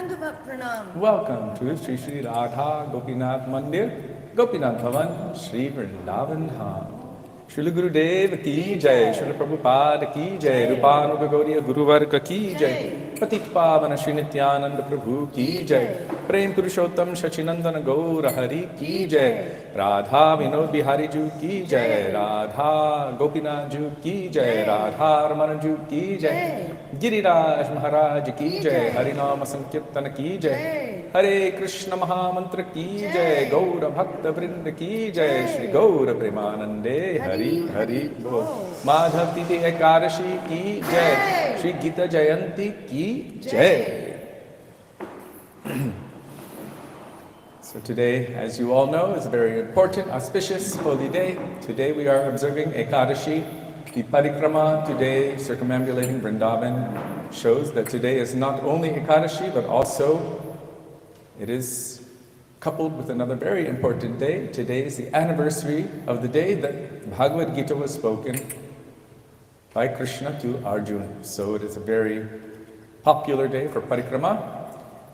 Dandavat Pranam. Welcome to Sri Sri Radha Gopinath Mandir, Gopinath Bhavan, Sri Vrindavan Dham. Srila Gurudev ki jai, Srila Prabhupada ki jai, Rupanuga Gaudiya Guru Varga ki jai, Patit Pavana Sri Nityananda Prabhu ki jai, Prem Purushottam Shachinandana Gaura Hari ki jai, Radha Vinod Bihari Ju ki jai, Radha Gopinath Ju ki jai, Radha Ramana Ju ki jai, Giriraj Maharaj ki jai, Harinama Sankirtana ki jai, Hare Krishna Mahamantra ki jai, Gaura Bhakta Vrinda ki jai, Shri Gaura Premanande Hari Hari Bol. Madhav Titi Ekadashi ki jai, Shri Gita Jayanti ki jai. So today, as you all know, is a very important, auspicious, holy day. Today we are observing Ekadashi. The parikrama today, circumambulating Vrindavan, shows that today is not only Ekadashi, but also it is coupled with another very important day. Today is the anniversary of the day that Bhagavad Gita was spoken by Krishna to Arjuna. So it is a very popular day for parikrama.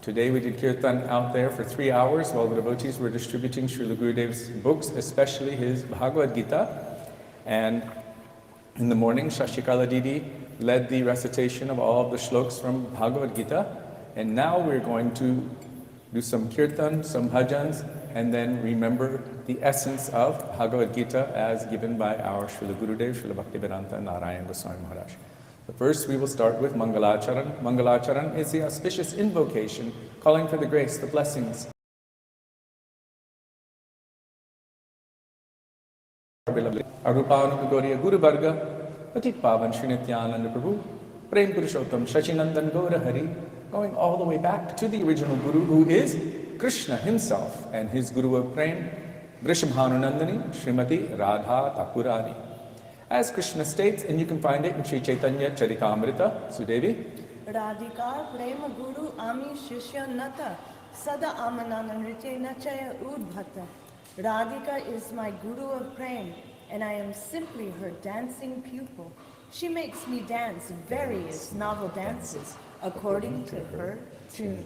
Today we did kirtan out there for 3 hours while the devotees were distributing Srila Gurudev's books, especially his Bhagavad Gita. And in the morning, Shashikala Didi led the recitation of all of the shlokas from Bhagavad Gita. And now we're going to do some kirtan, some bhajans, and then remember the essence of Bhagavad Gita as given by our Srila Gurudev, Srila Bhaktivedanta Narayan Goswami Maharaj. But first we will start with Mangalacharan. Mangalacharan is the auspicious invocation calling for the grace, the blessings. Arupanu Gaudiya Guru Varga, Patit Pavan Sri Nityananda Prabhu, Prem Purushottam Shachinandan Gaura Hari, going all the way back to the original Guru, who is Krishna himself, and his Guru of Prem, Vrishabhanunandani, Srimati Radha Thakurani. As Krishna states, and you can find it in Sri Chaitanya Charitamrita, Sudevi, Radhika Prema Guru Ami Shishya Nata Sada Amananamrite Nachaya Udbhata. Radhika is my Guru of Prem, and I am simply her dancing pupil. She makes me dance various novel dances according to her tune.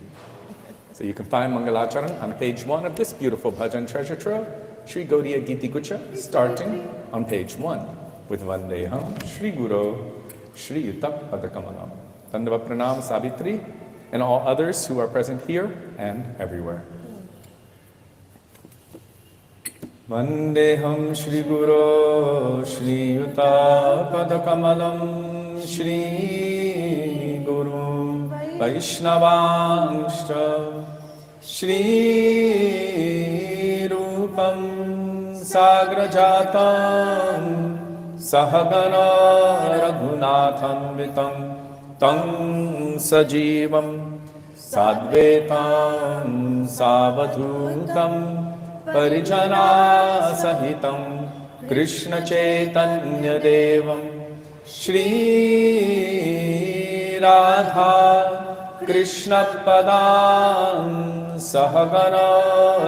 So you can find Mangalacharan on page 1 of this beautiful bhajan treasure trove, Sri Gaudiya Giti Gucha, starting on page 1 with Vandeham Shri Guru Shri Yutak Padakamalam. Dandavat Pranam Savitri and all others who are present here and everywhere. Vandeham Shri Guru Shri Yuta Padakamalam Shri Guru Vaishnavanscha Shri Rupam Sagrajatam Sahagana Raghunatham Vitam Tam Sajivam Sadvetam Savadhutam Parijana Sahitam Krishna Chaitanya Devam Shri Radha Krishna Padam Sahagana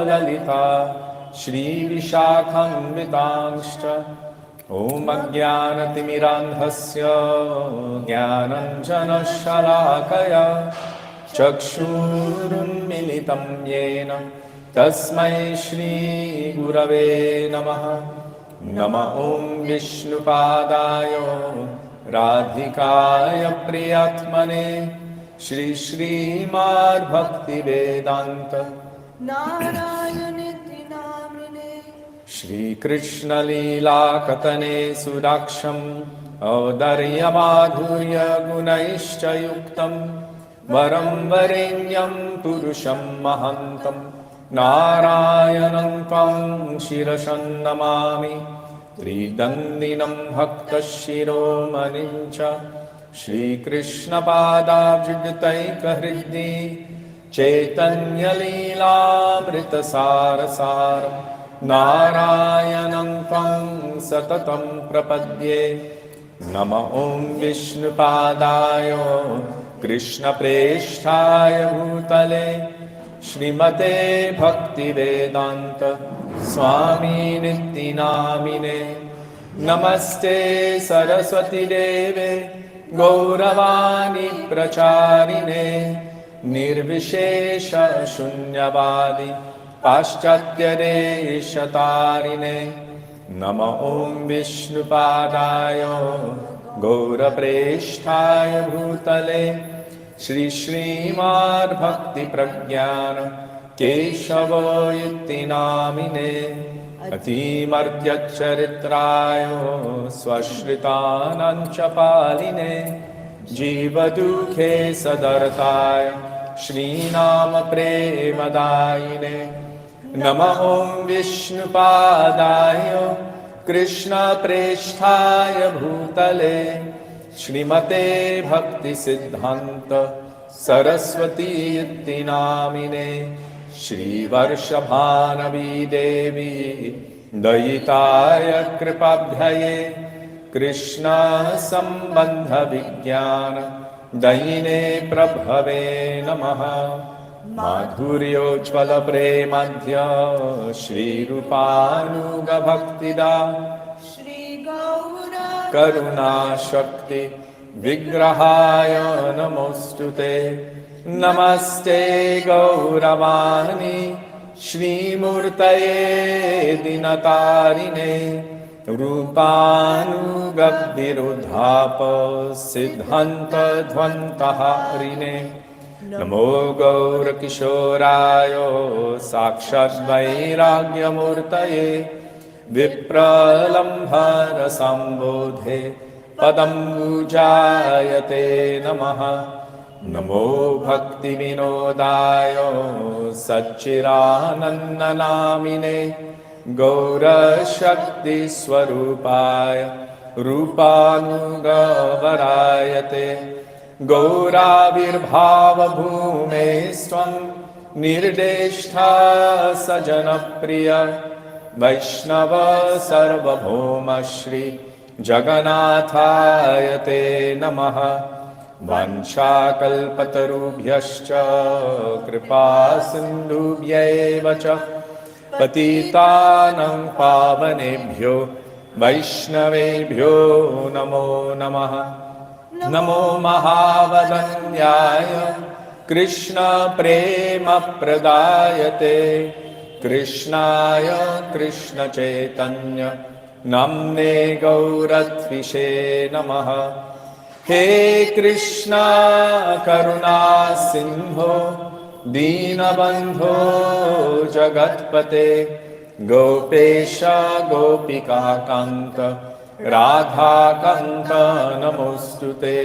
Lalita Shri Vishakham Vitangscha Om Ajnana Timirandhasya Jnananjana Shalakaya Chakshurum Militam Yena Tasmai Shri Gurave Namaha Nama Om Vishnupadaya Radhikaya Priyatmane Shri Shri Mad Bhakti Vedanta Narayaniti Namine Shri Krishna Leela Katane Sudaksham Avdarya Madhurya Gunaishcha Yuktam Varam Varenyam Purusham Mahantam Narayanam Tvam Shirashan Namami Tridandinam Bhakta Shiromanincha Shri Krishna Padabhijitaika Hriddi Chaitanya Leelamrita Sarasaram Narayanam Tvam Satatam Prapadye Nama Om Vishnu Padaya Krishna Presthaya Bhutale Shrimate Bhakti Vedanta Swami Nitti Namine Namaste Saraswati Deve Gauravani Pracharine निर्विशेष शून्यवादी पाश्चात्यदेशतारिणे नम ॐ विष्णुपादाय गौरप्रेष्ठाय भूतले श्री श्रीमद्भक्तिप्रज्ञान केशव इति नामिने अतिमर्त्यचरित्राय स्वश्रितानां च पालिने जीवदुःखे सदर्ताय श्रीनाम प्रेमदायिने नम ॐ विष्णुपादाय कृष्णप्रेष्ठाय भूतले श्रीमते भक्तिसिद्धान्त सरस्वती इति नामिने श्रीवर्षभानवी देवी दयिताय कृपाभ्यये कृष्ण संबंध विज्ञान दयिने प्रभवे नमः माधुर्योज्ज्वल प्रेमध्य श्रीरूपानुग भक्तिदा Shri Gaura करुणा शक्ति विग्रहाय नमोस्तुते नमस्ते गौरवाणी श्रीमूर्तये दिनतारिणे रूपानुगविरुद्धाप सिद्धान्त ध्वन्तहारिणे नमो गौरकिशोराय साक्षाद्वैराग्यमूर्तये विप्रलम्भरसम्बोधे पदम्बुजायते नमः नमो भक्तिविनोदाय सच्चिदानन्दनामिने गौरशक्तिस्वरूपाय रूपानुगवरायते गौराविर्भावभूमेस्त्वं निर्देष्टा सजनप्रिय वैष्णव सार्वभौम श्री जगन्नाथाय ते नमः वाञ्छाकल्पतरुभ्यश्च कृपासिन्धुभ्यैव च पतितानां पावनेभ्यो वैष्णवेभ्यो नमो नमः नमो महावदन्याय कृष्णप्रेमप्रदायते कृष्णाय कृष्णचैतन्य नाम्ने गौरत्विषे नमः हे कृष्णा करुणा सिन्धो दीनबन्धो जगत्पते गोपेश गोपिकान्त राधाकान्त नमोऽस्तुते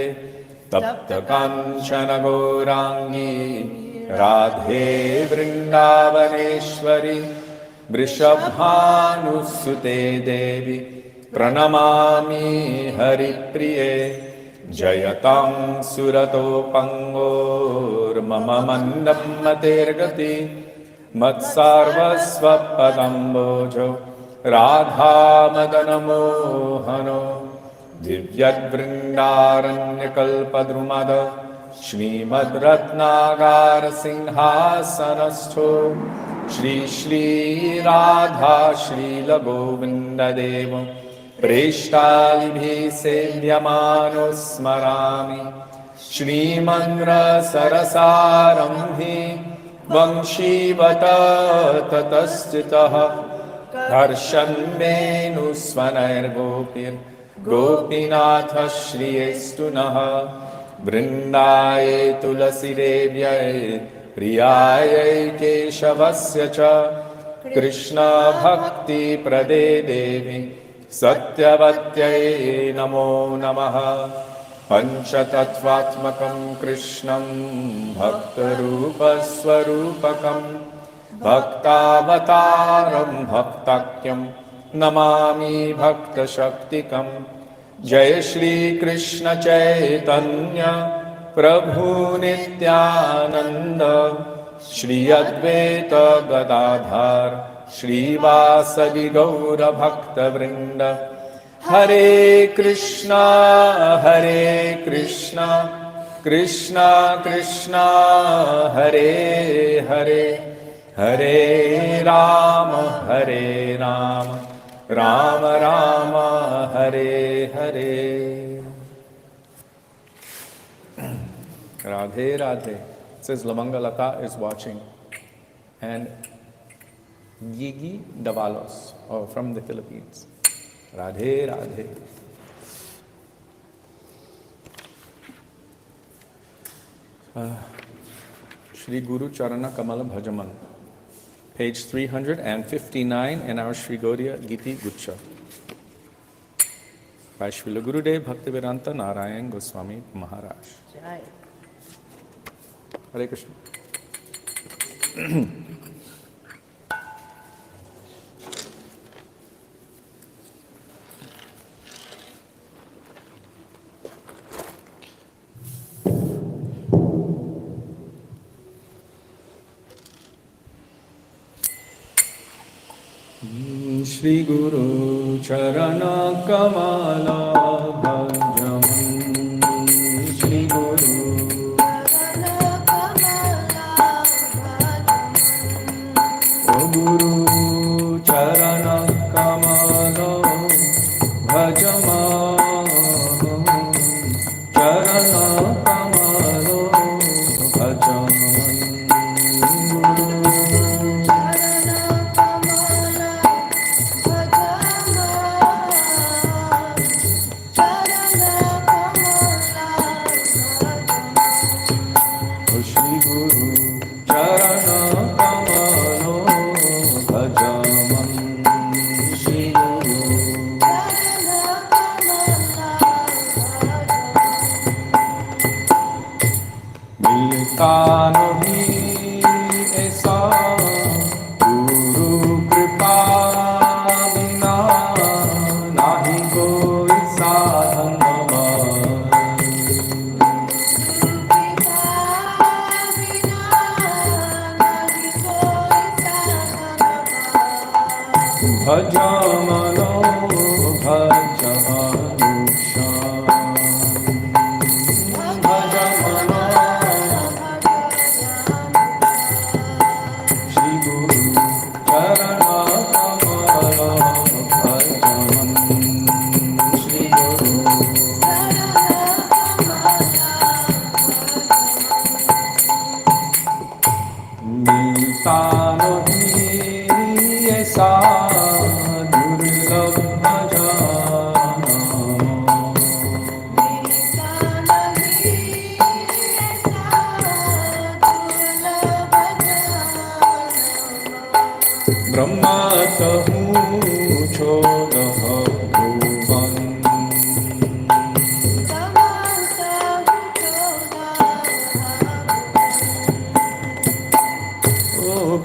तप्तकाञ्चन गौराङ्गी राधे वृन्दावनेश्वरी वृषभानुसुते देवी प्रणमामि हरिप्रिये जयतां सुरतोपङ्गोर्मम मन्दं मतेर्गति मत्सार्वस्वपदम्बोजो राधामदनमोहनो दिव्यद्वृन्दारण्यकल्पद्रुमद श्रीमद्रत्नागारसिंहासनस्थो श्री श्रीराधा श्रीलगोविन्ददेव प्रेष्ठाभिः सेव्यमानो स्मरामि श्रीमन्द्रसरसारम्भे वंशीवत ततस्थितः हर्षन्मेनुस्वनैर्गोपीर्गोपीनाथ श्रियेस्तु नः वृन्दाये तुलसीदेव्यै प्रियायै केशवस्य च कृष्णभक्तिप्रदे देवी सत्यवत्यै नमो नमः पञ्चतत्त्वात्मकं कृष्णं भक्तरूपस्वरूपकं भक्तावतारं भक्ताख्यं नमामि भक्तशक्तिकं जय श्री कृष्ण चैतन्य प्रभु नित्यानंद श्री अद्वैत गदाधर श्रीवासदि गौर भक्तवृंद हरे Krishna Krishna Krishna Hare Hare Hare Ram Ram Ram Hare Hare. Radhe Radhe. says Lamangalata is watching. And Gigi Davalos, from the Philippines. Radhe Radhe. Shri Guru Charana Kamala Bhajaman. Page 359 in our Sri Gaudiya Giti Gucha. By Srila Gurudev Bhaktivedanta Narayan Goswami Maharaj. Jai. Hare Krishna. Shri Guru Charana Kamala Bhajam. Shri Guru O Guru Charana Kamala Bhajam. Charana Kamala Bhajam.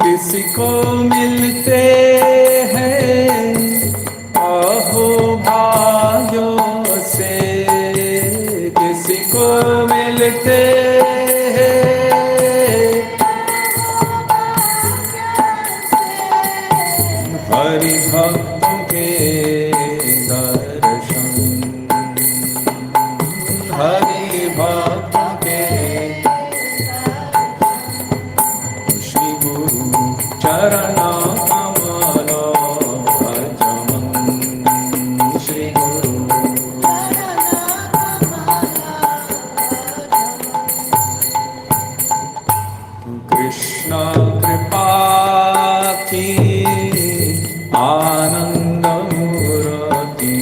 किसी को मिलते हैं अहो भाइयों से, किसी को मिलते हैं हरि भक्तों के दर्शन, हरि भक्तों के चरणा कमलो भजमन। श्री गुरु कृष्ण कृपा की आनंद मूर्ति,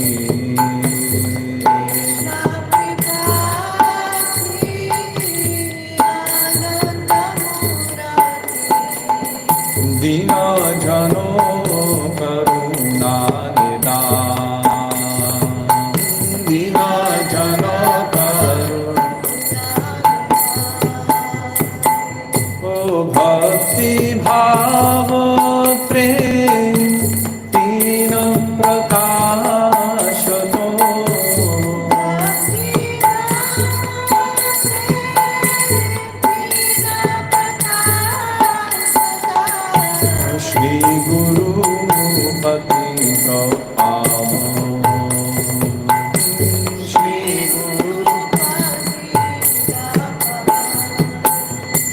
दीना जनों करुणा निदान, दीना जनों करुणा, ओ भक्ति भाव प्रेम तीन प्रकाश तो, श्री गुरु पति पावो, श्री गुरु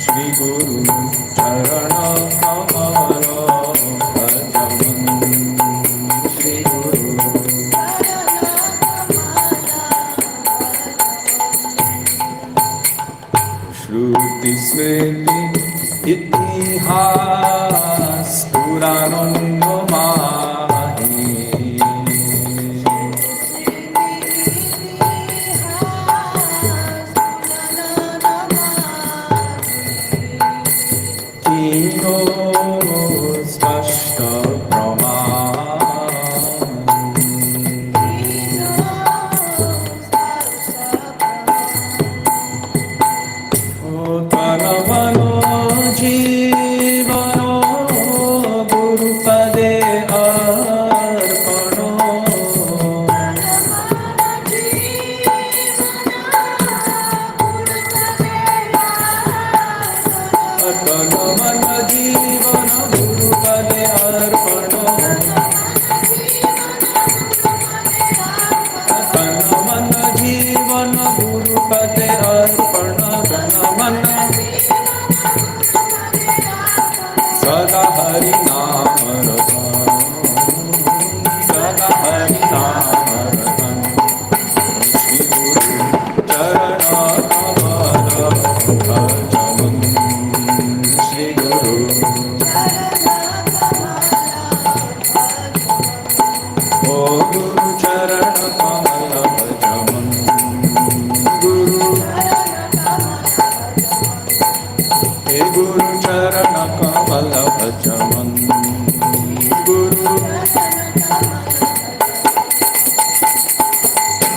श्री गुरु चरण कमल भजमन। श्री गुरु श्रुति स्मृति ইতিহাস পুরাণন্নমাহি কিনো স্পষ্ট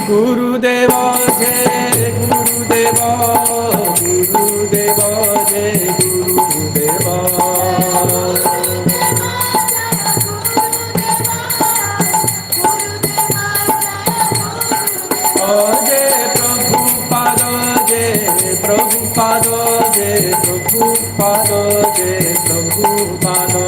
Gurudeva Jai Gurudeva Gurudeva Jai Gurudeva Jai Prabhupada Jai Prabhupada Jai Prabhupada Jai Prabhupada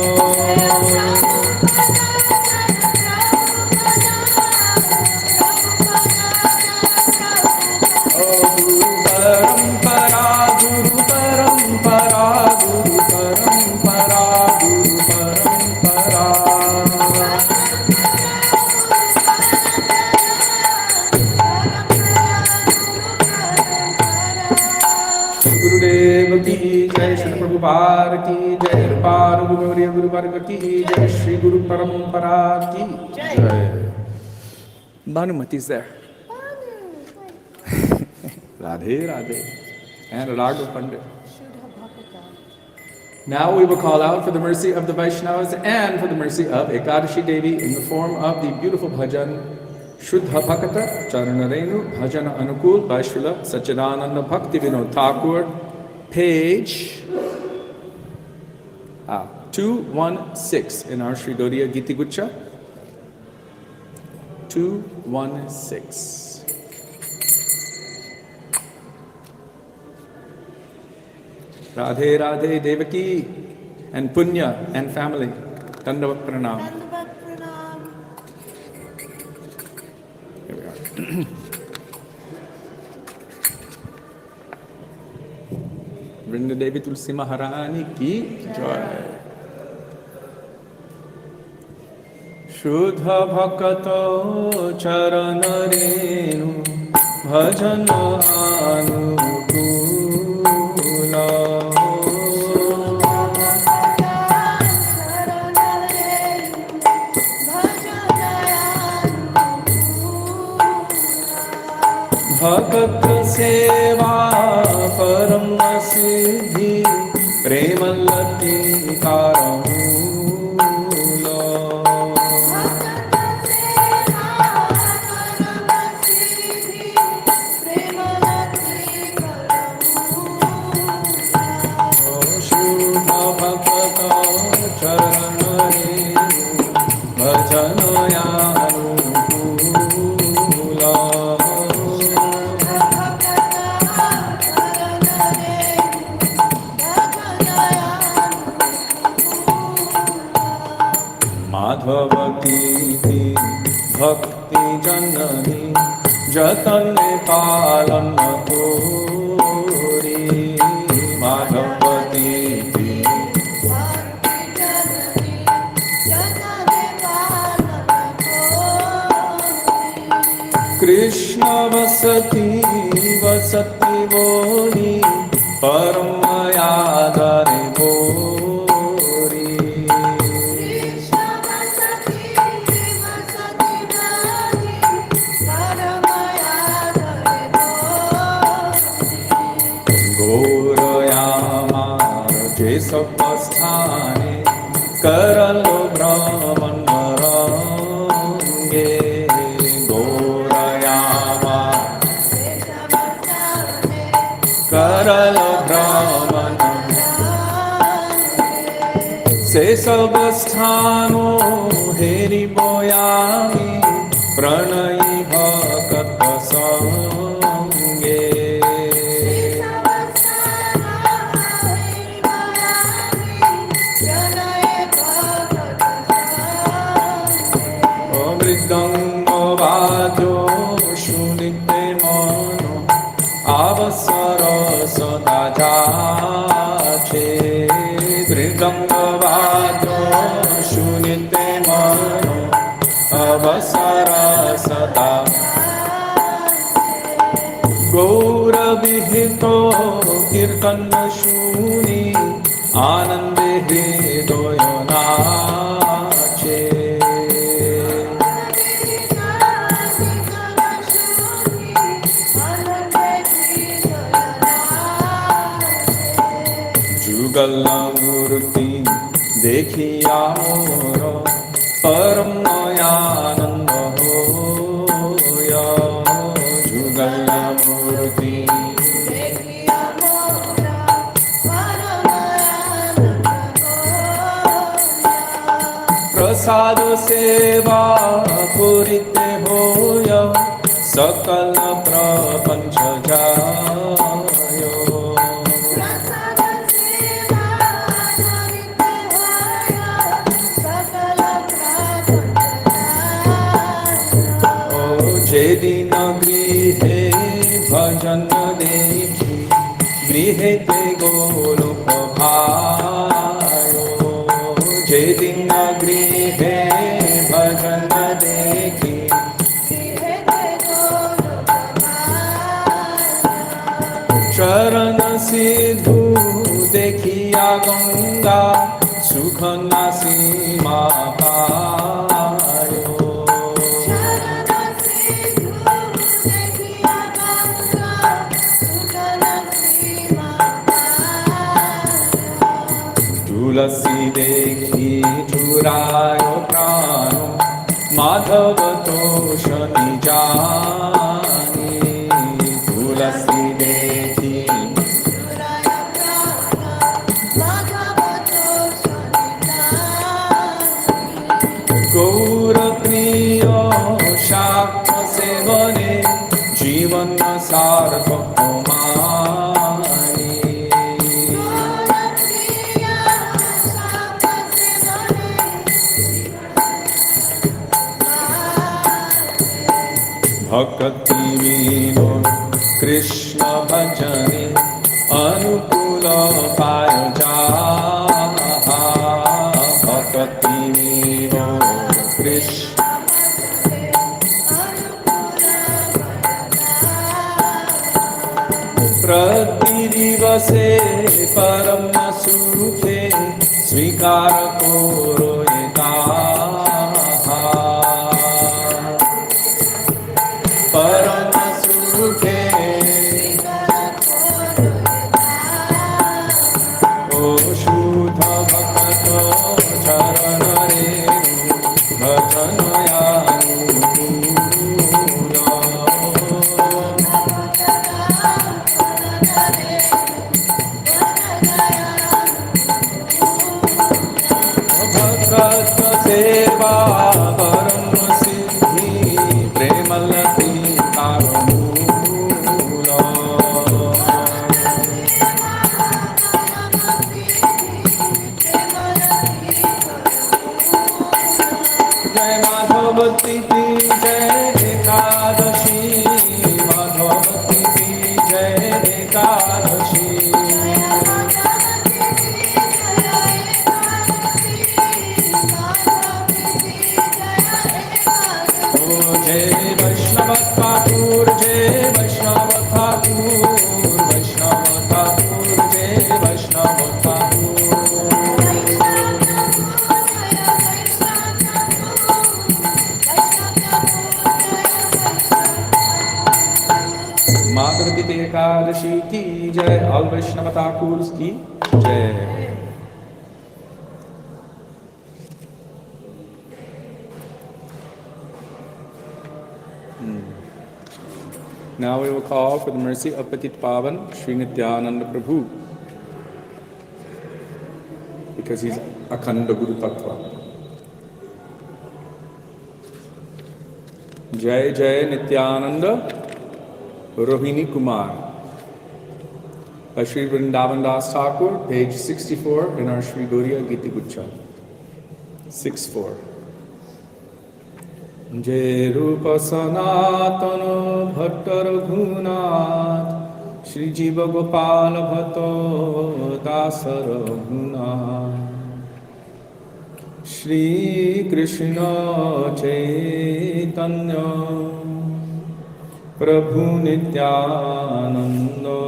Prabhupada ki jai, Rupa Guru Varga ki jai, Shri Guru Parampara ki jai. Bhanumati is there. Radhe Radhe and Raghu Pandit. Now we will call out for the mercy of the Vaishnavas and for the mercy of Ekadashi Devi in the form of the beautiful bhajan Shuddha Bhakata Charanarenu Bhajana Anukul by Srila Sachidananda Bhakti Vinod Thakur, page 216 in our Sri Gaudiya Giti Gucha. 216. Radhe Radhe Devaki and Punya and family. Dandavat Pranam. Here we are. Vrinda Devi Tulsi Maharani ki joy. Shuddha Bhakato Charanarenu Bhajana Anukula Bhagat Seva Param Siddhi Premalati Karam Bhakti Janani Jatan Palan Kori Madhavati Krishna Vasati Vasati Boli Paramaya Dare Boli जे सपस्थाने करलो भ्रमण रंगे गोरयामा करलो भ्रमण से सब स्थानो हेरि बोयामी प्रणयी भक्त संगे मृदंग वाद्यो शुनिते मनो अवसर सदा जाचे मृदंग वाद्यो शुनिते मनो अवसर सदा गौरविहितो कीर्तन शूनि आनंदे हृदय नाचे जुगल मूर्ति देखिया मोर परम आनंद होया जुगल मूर्ति देखिया मोर परम आनंद होया प्रसाद सेवा पूरिते होया सकल प्रपंच जायो जे दिन गृहे भजन देखी गृहे ते गोलोक भायो जे दिन गृहे भजन देखी चरण सिद्धू देखिया गंगा सुख नासी पायो तुलसी देखी चुरायो प्राण माधव तोष निजानी तुलसी देखी गौर प्रिय शाक्त सेवने जीवन सार्थक मानी भक्ति विनोद कृष्ण भजने अनुकूल पाय जा भक्ति विनोद कृष्ण प्रति दिवसे परम सुखे स्वीकार करो परम सुखे ओ शुद्ध भक्त चरण रे भजन भक्त सेवा परम सिद्धि प्रेमलती जय माधवती की जय एकादशी माधवती की जय एकादशी जय वैष्णव ठाकुर जय वैष्णव ठाकुर वैष्णव ठाकुर जय वैष्णव ठाकुर माधव की एकादशी की जय। ऑल वैष्णव ठाकुर की जय। Now we will call for the mercy of Patit Pavan Sri Nityananda Prabhu, because he's Akhanda Guru Tattva. Jai Jai Nityananda Rohini Kumar. By Sri Vrindavan Das Thakur, page 64 in our Sri Gauriya Gita Gucha. 6-4. Jai Rupa Sanatana Bhatta Raghunath Shri Jiva Gopala Bhatto Dasa Raghunath Shri Krishna Chaitanya Prabhu Nityananda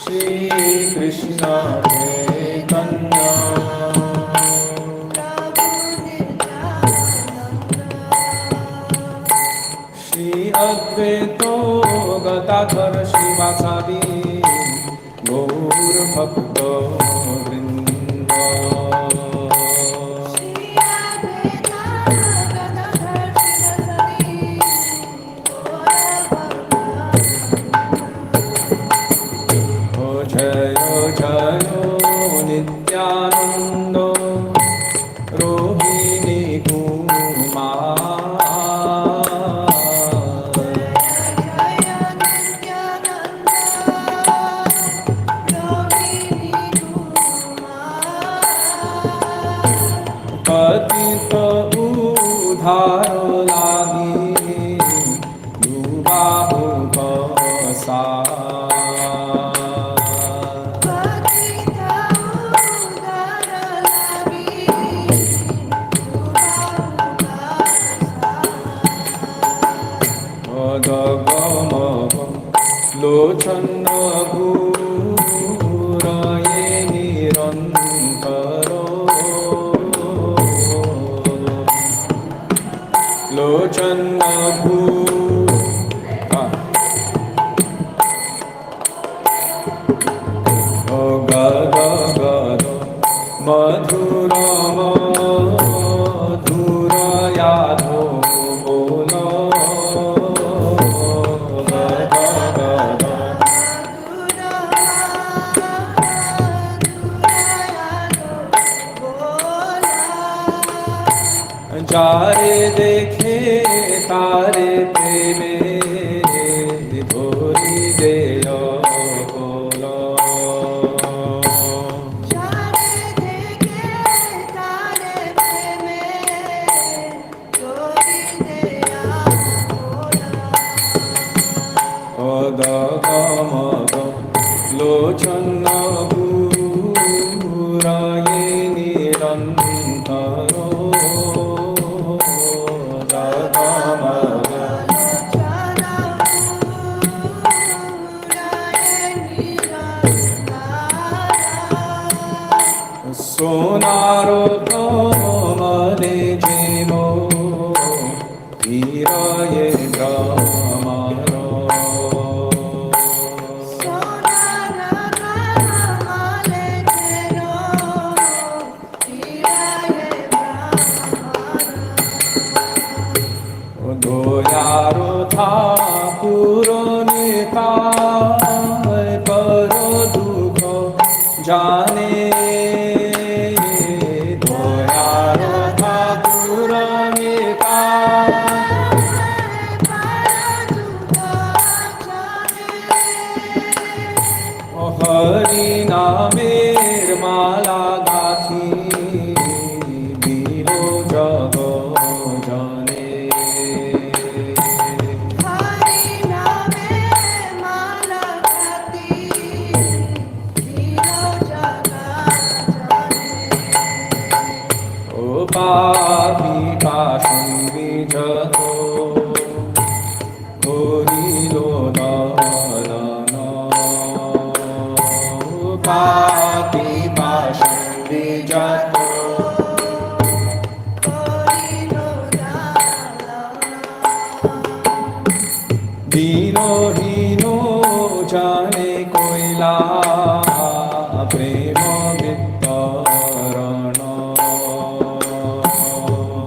Shri Krishna Chaitanya Shri Advaita Gadadhara Srivasadi Gaur Bhakta Vrinda O Jayo Jayo Nityananda Rohini Kumar Patita udharo lagi dubahu pasar Patita udharo lagi dubahu pasar Adagama lochana ghuraye nirantaro Lochana Gada Gada Madhura Madhura Yadho Bola Gada Gada Jare dekhe tare preme dhori deya bola Jare dekhe tare preme dhori deya bola Adagama lochana ghuraye nirantaro Sonaro kamale jemo hiraye brahmaro Sonaro kamale jemo hiraye brahmaro Doyaro Thakur Nitai Paro Dukha Jane Hari Namer Mala Gathi Biro Jago Jane Hari Namer Mala Gathi Biro Jago Jane O Pati Pashan Vijato Horilo Dana Pati Pashan Vijato Dino Hino Jane Koila Prema Vittarana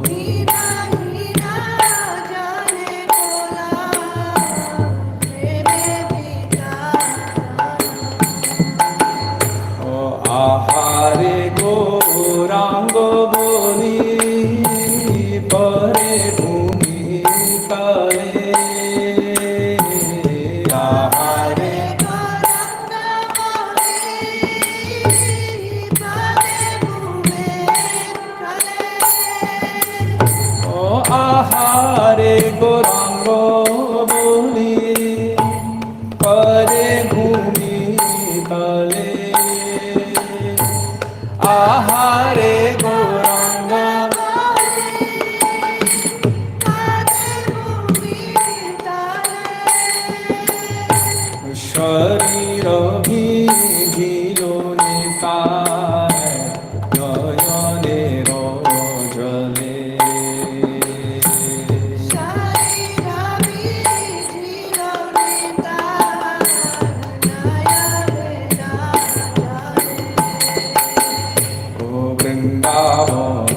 Dina Hina Jane Koila Ahare Gauranga Boli Pare Bhumi Tale Ahare Oh Ahare Gauranga Boli Pare Bhumi Tale Ahare Gauranga Sharira Bhilo Nitai Nayane Rajale O Vrindavan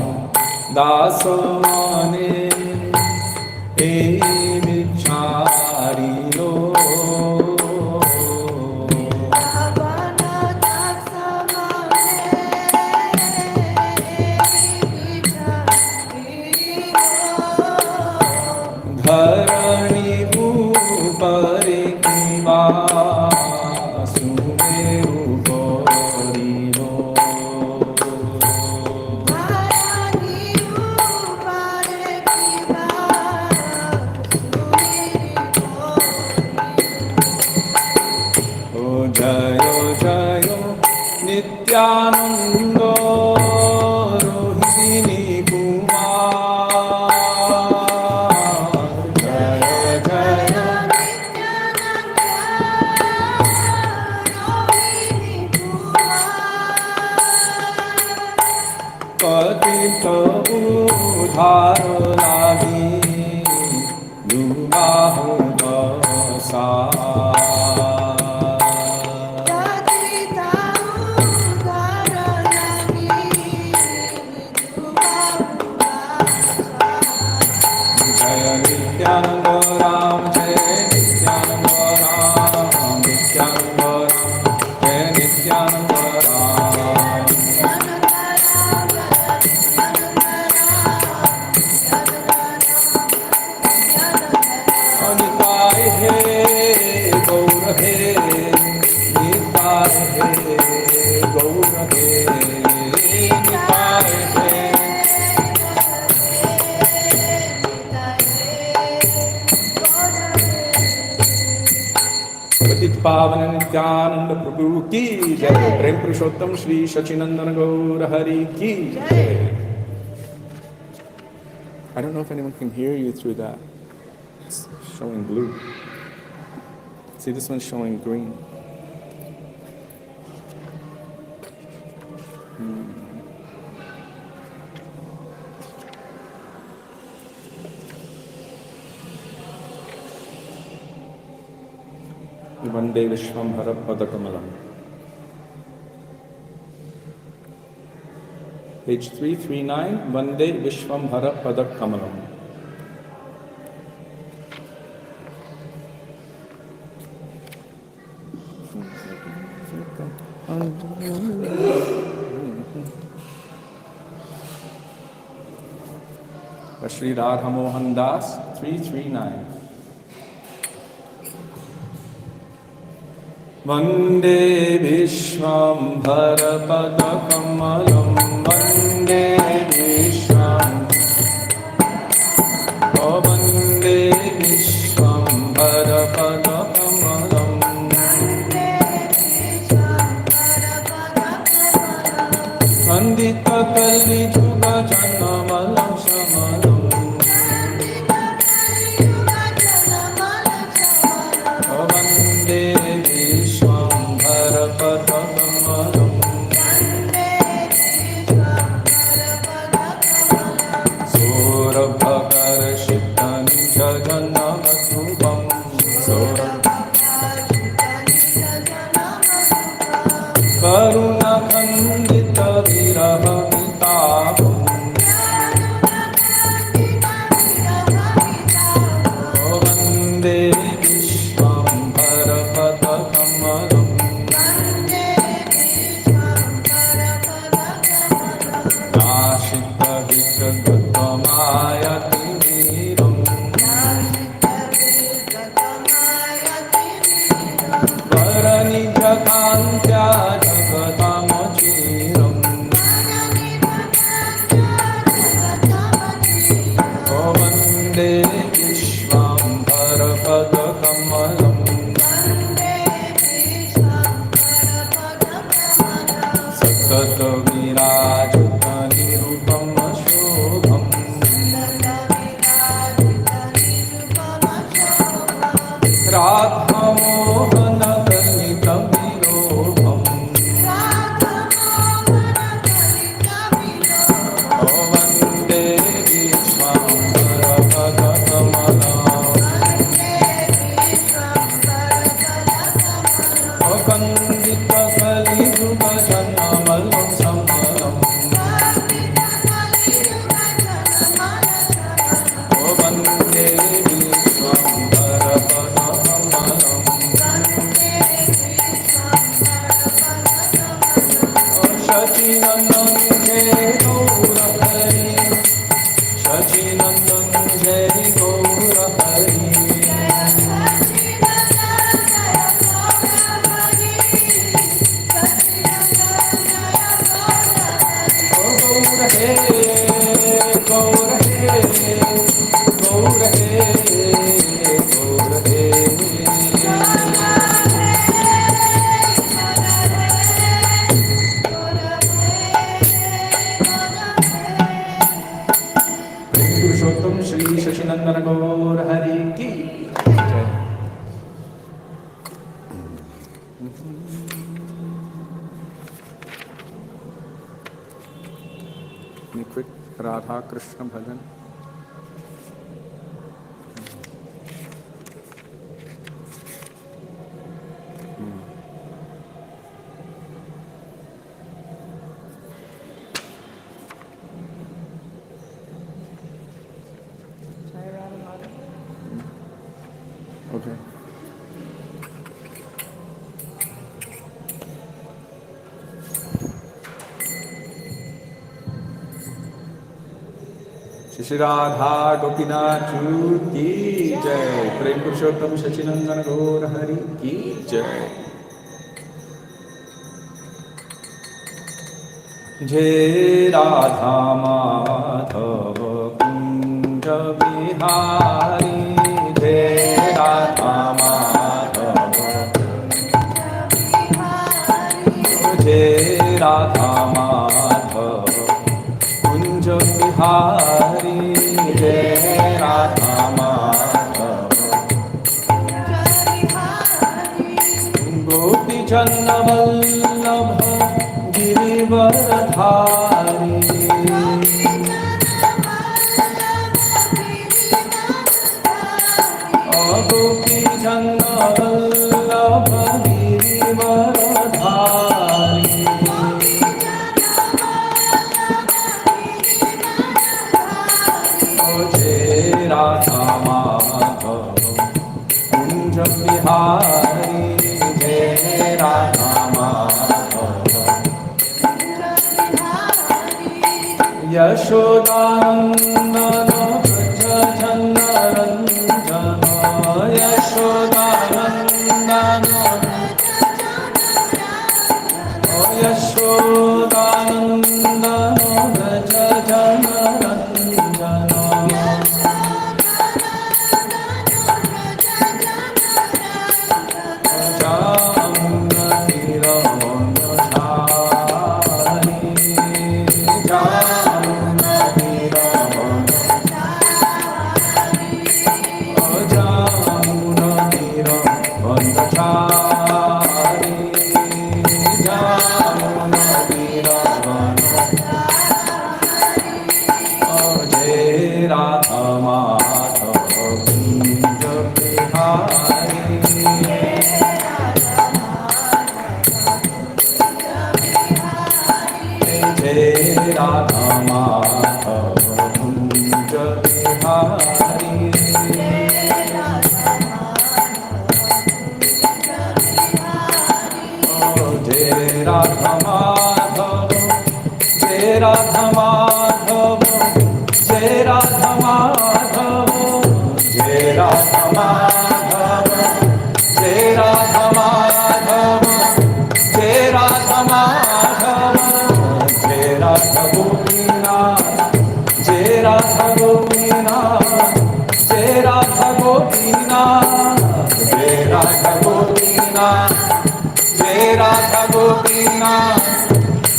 Dasane E Vicharilo Dharani Bhupare Kiva Sumeru Korilo O Jayo Jayo Nityananda Rohini Kumar Jayo Jayo Patita Udhar Lagi Dubahu Basa Jaya Nityananda Ram Jaya Nityananda Ram Nityananda Ram Jaya Nityananda Ram Nitai He Gaur He Nitai He Gaur He Nitai He पतित पावन नित्यानंद प्रभु की जय प्रेम पुरुषोत्तम श्री शचिनंदन गौर हरि की जय I don't know if anyone can hear you through that. It's showing blue. See, this one's showing green. Vande Vishwambhara Padakamalam. Page 339, Vande Vishwambhara Padakamalam. Shri Radha Mohan Das, 339. Vande Vishwambhara Padakamalam. Vande Vishwam. Oh, Vande Vishwambhara Padakamalam. Vandita Kalli Juga Janamalam Shamalam. Oh, Vande Vishwambhara Padakamalam. Saurabhakarshitani Jagannamatrupam. Karuna Khandita Viraha Vitapam. Oh, Vande Vishwambhara Padakamalam. सततविराजुतनिरूपं शोभम् राधामोहनकलितविलोभम् वन्दे विश्वम्भरपदकमलम् वन्दितकलियुगजनमलं समलम् वन्दे विश्वम्भरपदकमलम् शचीनन्दन जय गौरहरि शचीनन्दन जय गौरहरि गौर हे गौर हे गौर हे पुरुषोत्तम श्री शशिनंदन गौर हरि की जय। quick Radha Krishna bhajan. Okay. Shri Radha Gopinath की जय। प्रेम पुरुषोत्तम सचिनंदन गौर हरि की जय। जय राधा माधव कुंज बिहारी जय राधा माधव जय राधा माधव कुंज बिहारी जय राधा माधव गोपी जन वल्लभ गिरिवरधारी गोपी जन वल्लभ गिरिवरधारी राधा माधव कुंज बिहारी जय राधा माधव यशोदानंदन व्रज जनरंजन यशोदानंदन यशोदानंदन व्रज जनरंजन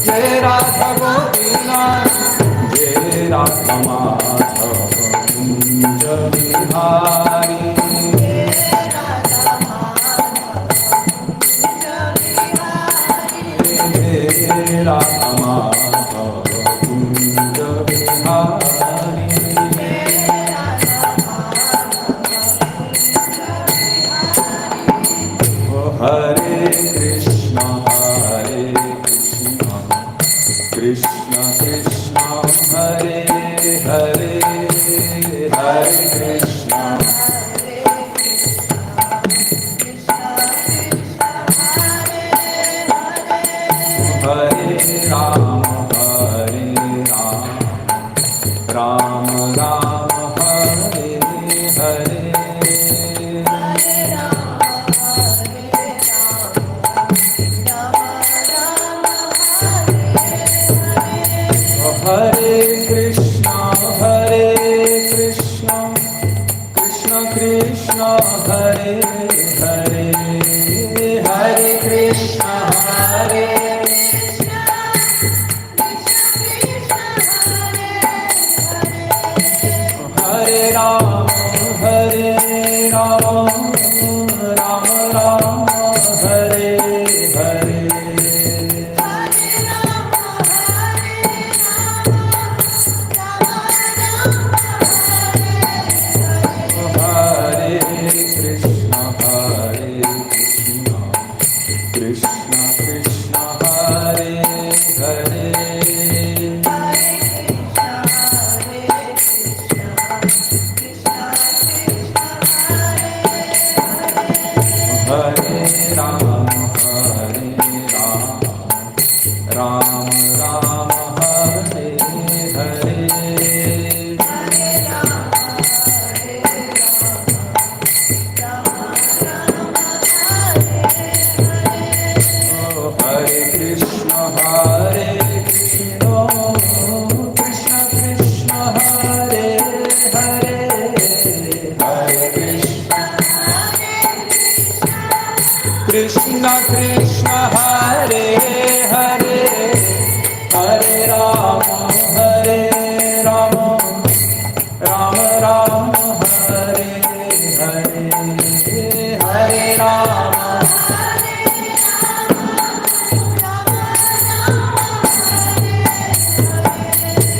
Jai Radha Govina, Jai Radha Madhava Kunja Bihari. Radha Madhava Kunja Bihari. Hare Krishna, Krishna Krishna, Hare Hare, Hare Krishna, Hare Ram, Ram Ram, Hare Hare. Hare Krishna, Krishna Krishna, Hare Hare, Hare Krishna, Hare Hare Ram, Ram Ram, Hare Hare. Krishna Krishna, Hare Hare, Hare Ram, Ram Ram, Hare Hare.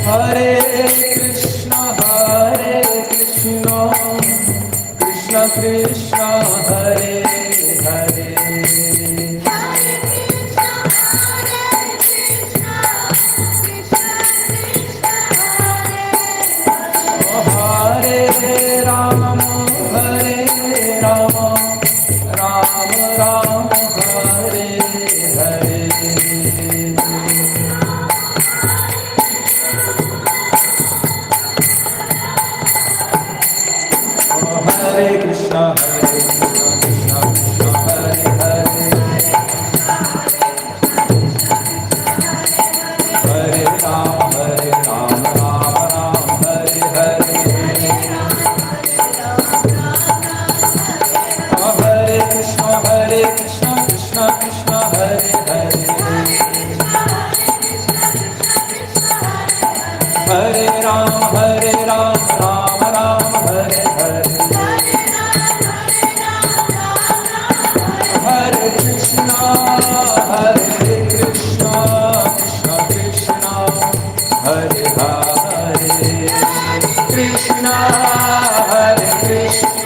Hare Krishna, Krishna Krishna, Hare Hare, Hare Krishna, Krishna Krishna, Hare Hare, Hare Ram, Ram Ram, Hare Hare, Hare Ram. Hare Krishna, Krishna Krishna, Hare Hare. Hare Ram, Ram Ram, Hare Hare. Hare Krishna, Krishna Krishna, Hare Hare, Hare Ram, Ram Ram, Hare Hare, Hare Krishna, Krishna Krishna, Hare Hare, Hare Ram, Ram Ram, Hare Hare. Hare Krishna, Krishna Krishna, Hare Hare, Krishna, Hare Krishna.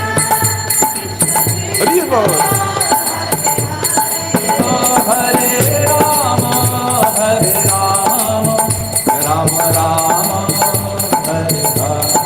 Hare Ram, Ram Ram, Hare Hare.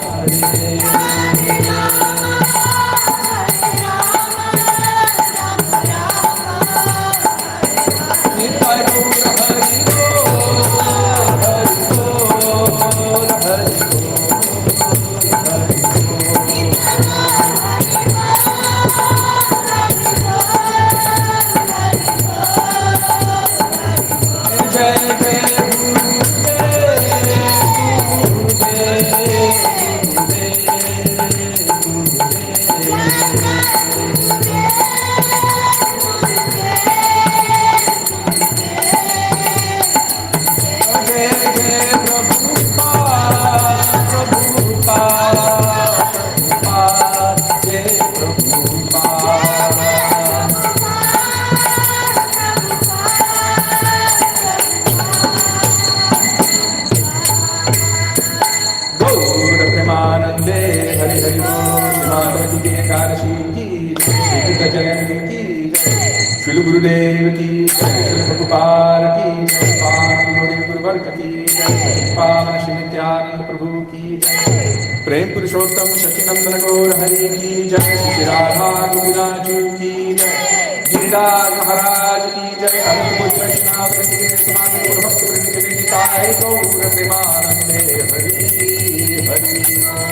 Ekadashi ki jai, Jayanti ki jai, Shri Gurudev ki jai, Shri Prabhupada ki jai, Guru Varga ki jai, Pavan Shri Nityananda Prabhu ki jai, Prem Purushottam Shakinandana Gaur Hari ki jai, Shri Radha Govinda ki jai, Giriraj Maharaj ki jai, Ananda Krishna Vrinda Samana Gaur Bhakta Vrinda Nitai Gaur Premanande Hari Hari Jai.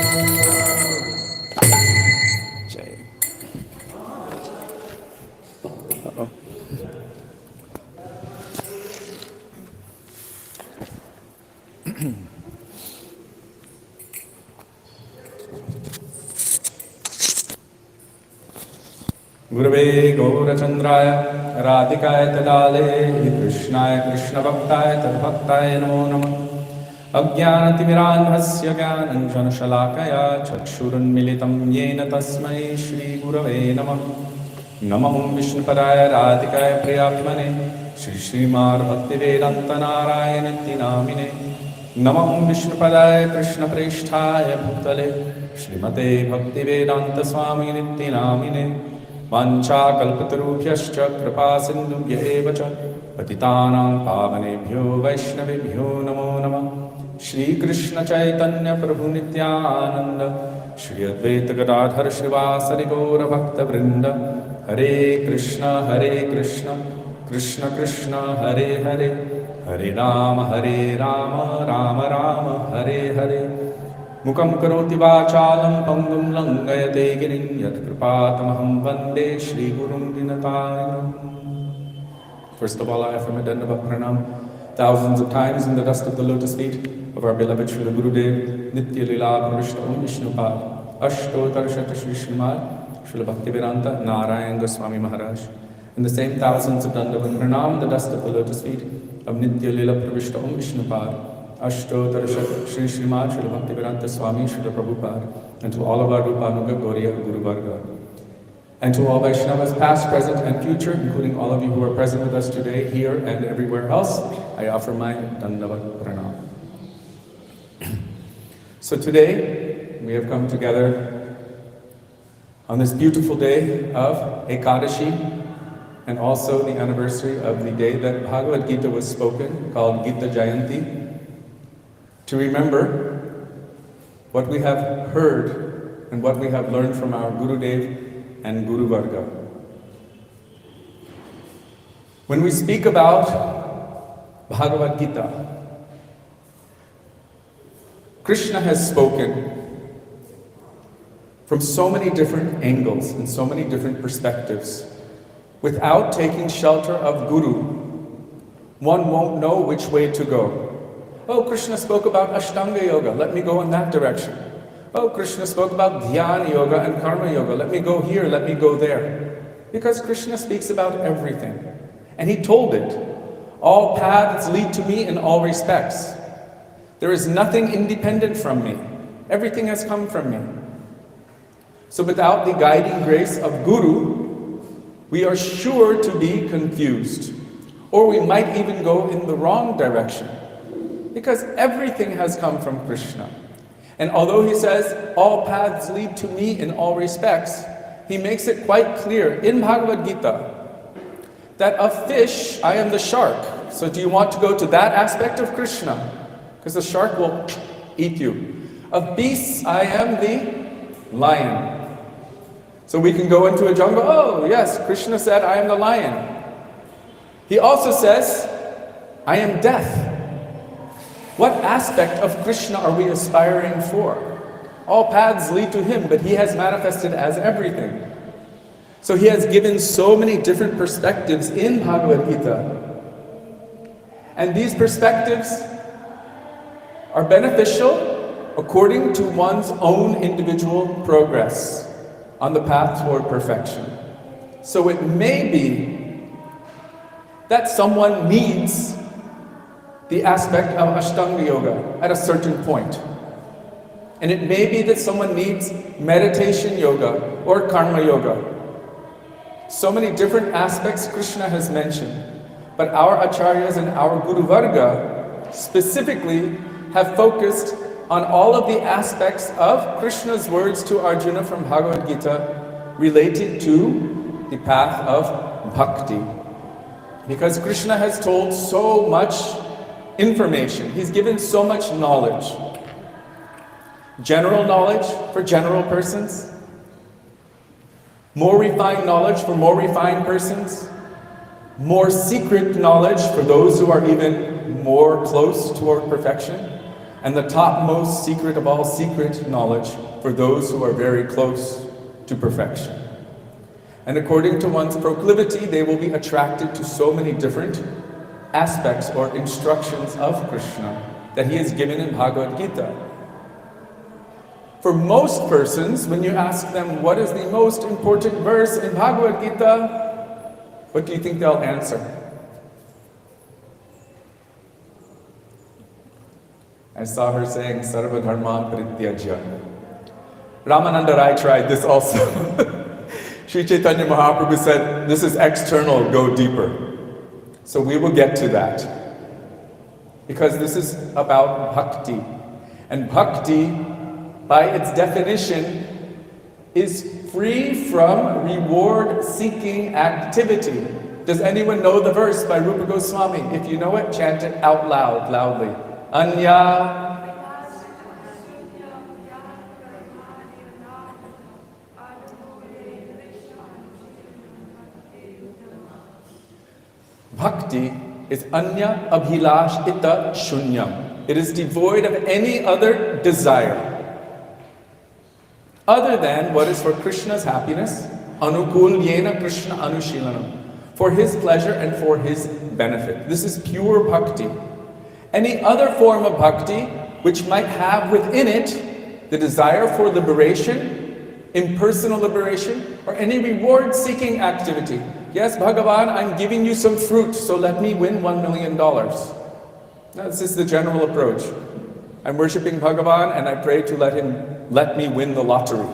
Gurave Gaurachandraya Radhikaya Tadale Krishnaya Krishna Bhaktaya Tadbhaktaya Namo Namah Ajnanatimirandhasya Jnananjana Shalakaya Chakshurunmilitam Yena Tasmai Shri Gurave Namah Namahum Vishnupadaya Radhikaya Priyatmane Shri Srimad Bhaktivedanta Narayana Namine Namahum Vishnupadaya Krishna Presthaya Bhutale Srimate Bhaktivedanta Swami Namine Vancha kalpatarubhyascha kripa sindhubhya eva cha patitanam pavanebhyo vaishnavibhyo namo namah Shri Krishna Chaitanya Prabhu Nityananda Shri Advaita Gadadhar Shrivasari Gaura Bhakta Vrinda Hare Krishna Krishna Krishna Hare Hare Hare Rama Rama Rama Hare Hare Mukam karoti vachalam pangum langayate girin yat kripatamaham vande Shri Gurum Dinatarinam. First of all, I affirm a Dandavat Pranam thousands of times in the dust of the lotus feet of our beloved Srila Gurudev, Nitya Lila Pravishta Om Vishnupad, Ashtotar Shata Shri Srimad, Srila Bhaktivedanta Narayan Goswami Maharaj. In the same thousands of Dandavat Pranam in the dust of the lotus feet of Nitya Lila Pravishta Om Vishnupad, Ashtotar Shri Srimad, Srila Bhaktivedanta Swami, Srila Prabhupada, and to all of our Rupanuga Gauriya Guru Varga. And to all Vaishnavas past, present, and future, including all of you who are present with us today, here and everywhere else, I offer my Dandavat Pranam. So today, we have come together on this beautiful day of Ekadashi, and also the anniversary of the day that Bhagavad Gita was spoken, called Gita Jayanti, to remember what we have heard and what we have learned from our Gurudev and Guru Varga. When we speak about Bhagavad Gita, Krishna has spoken from so many different angles and so many different perspectives. Without taking shelter of Guru, one won't know which way to go. Oh, Krishna spoke about Ashtanga Yoga, let me go in that direction. Oh, Krishna spoke about Dhyana Yoga and Karma Yoga, let me go here, let me go there. Because Krishna speaks about everything. And he told it, all paths lead to me in all respects. There is nothing independent from me. Everything has come from me. So without the guiding grace of Guru, we are sure to be confused. Or we might even go in the wrong direction. Because everything has come from Krishna. And although he says, all paths lead to me in all respects, he makes it quite clear in Bhagavad Gita that of fish, I am the shark. So do you want to go to that aspect of Krishna? Because the shark will eat you. Of beasts, I am the lion. So we can go into a jungle, oh yes, Krishna said, I am the lion. He also says, I am death. What aspect of Krishna are we aspiring for? All paths lead to him, but he has manifested as everything. So he has given so many different perspectives in Bhagavad Gita. And these perspectives are beneficial according to one's own individual progress on the path toward perfection. So it may be that someone needs the aspect of Ashtanga Yoga at a certain point. And it may be that someone needs meditation yoga or karma yoga. So many different aspects Krishna has mentioned. But our acharyas and our Guru Varga specifically have focused on all of the aspects of Krishna's words to Arjuna from Bhagavad Gita related to the path of bhakti. Because Krishna has told so much information, he's given so much knowledge. General knowledge for general persons, more refined knowledge for more refined persons, more secret knowledge for those who are even more close toward perfection, and the topmost secret of all secret knowledge for those who are very close to perfection. And according to one's proclivity, they will be attracted to so many different aspects or instructions of Krishna that he has given in Bhagavad Gita. For most persons, when you ask them what is the most important verse in Bhagavad Gita, what do you think they'll answer? I saw her saying, Sarva Dharman Parityajya. Ramananda Rai tried this also. Sri Chaitanya Mahaprabhu said, this is external, go deeper. So we will get to that. Because this is about bhakti. And bhakti, by its definition, is free from reward-seeking activity. Does anyone know the verse by Rupa Goswami? If you know it, chant it out loud, loudly. Anya. Bhakti is anya abhilash ita shunyam. It is devoid of any other desire other than what is for Krishna's happiness, anukul yena Krishna anushilanam, for his pleasure and for his benefit. This is pure bhakti. Any other form of bhakti which might have within it the desire for liberation, impersonal liberation, or any reward-seeking activity. Yes, Bhagavan, I'm giving you some fruit, so let me win $1 million. This is the general approach. I'm worshipping Bhagavan and I pray to let me win the lottery.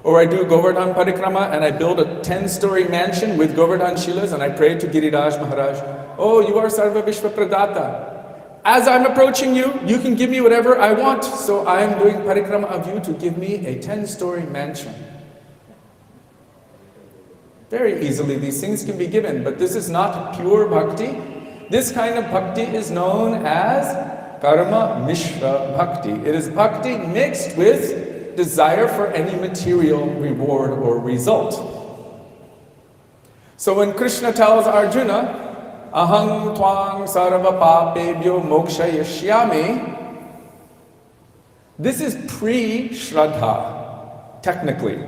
Or I do Govardhan Parikrama and I build a 10-story mansion with Govardhan Shilas and I pray to Giriraj Maharaj, oh, you are Sarva Vishwa Pradata. As I'm approaching you, you can give me whatever I want, so I am doing Parikrama of you to give me a 10-story mansion. Very easily these things can be given, but this is not pure bhakti. This kind of bhakti is known as karma mishra bhakti. It is bhakti mixed with desire for any material reward or result. So when Krishna tells Arjuna, aham twang sarva papebhyo moksha yashyami, this is pre-shraddha, technically,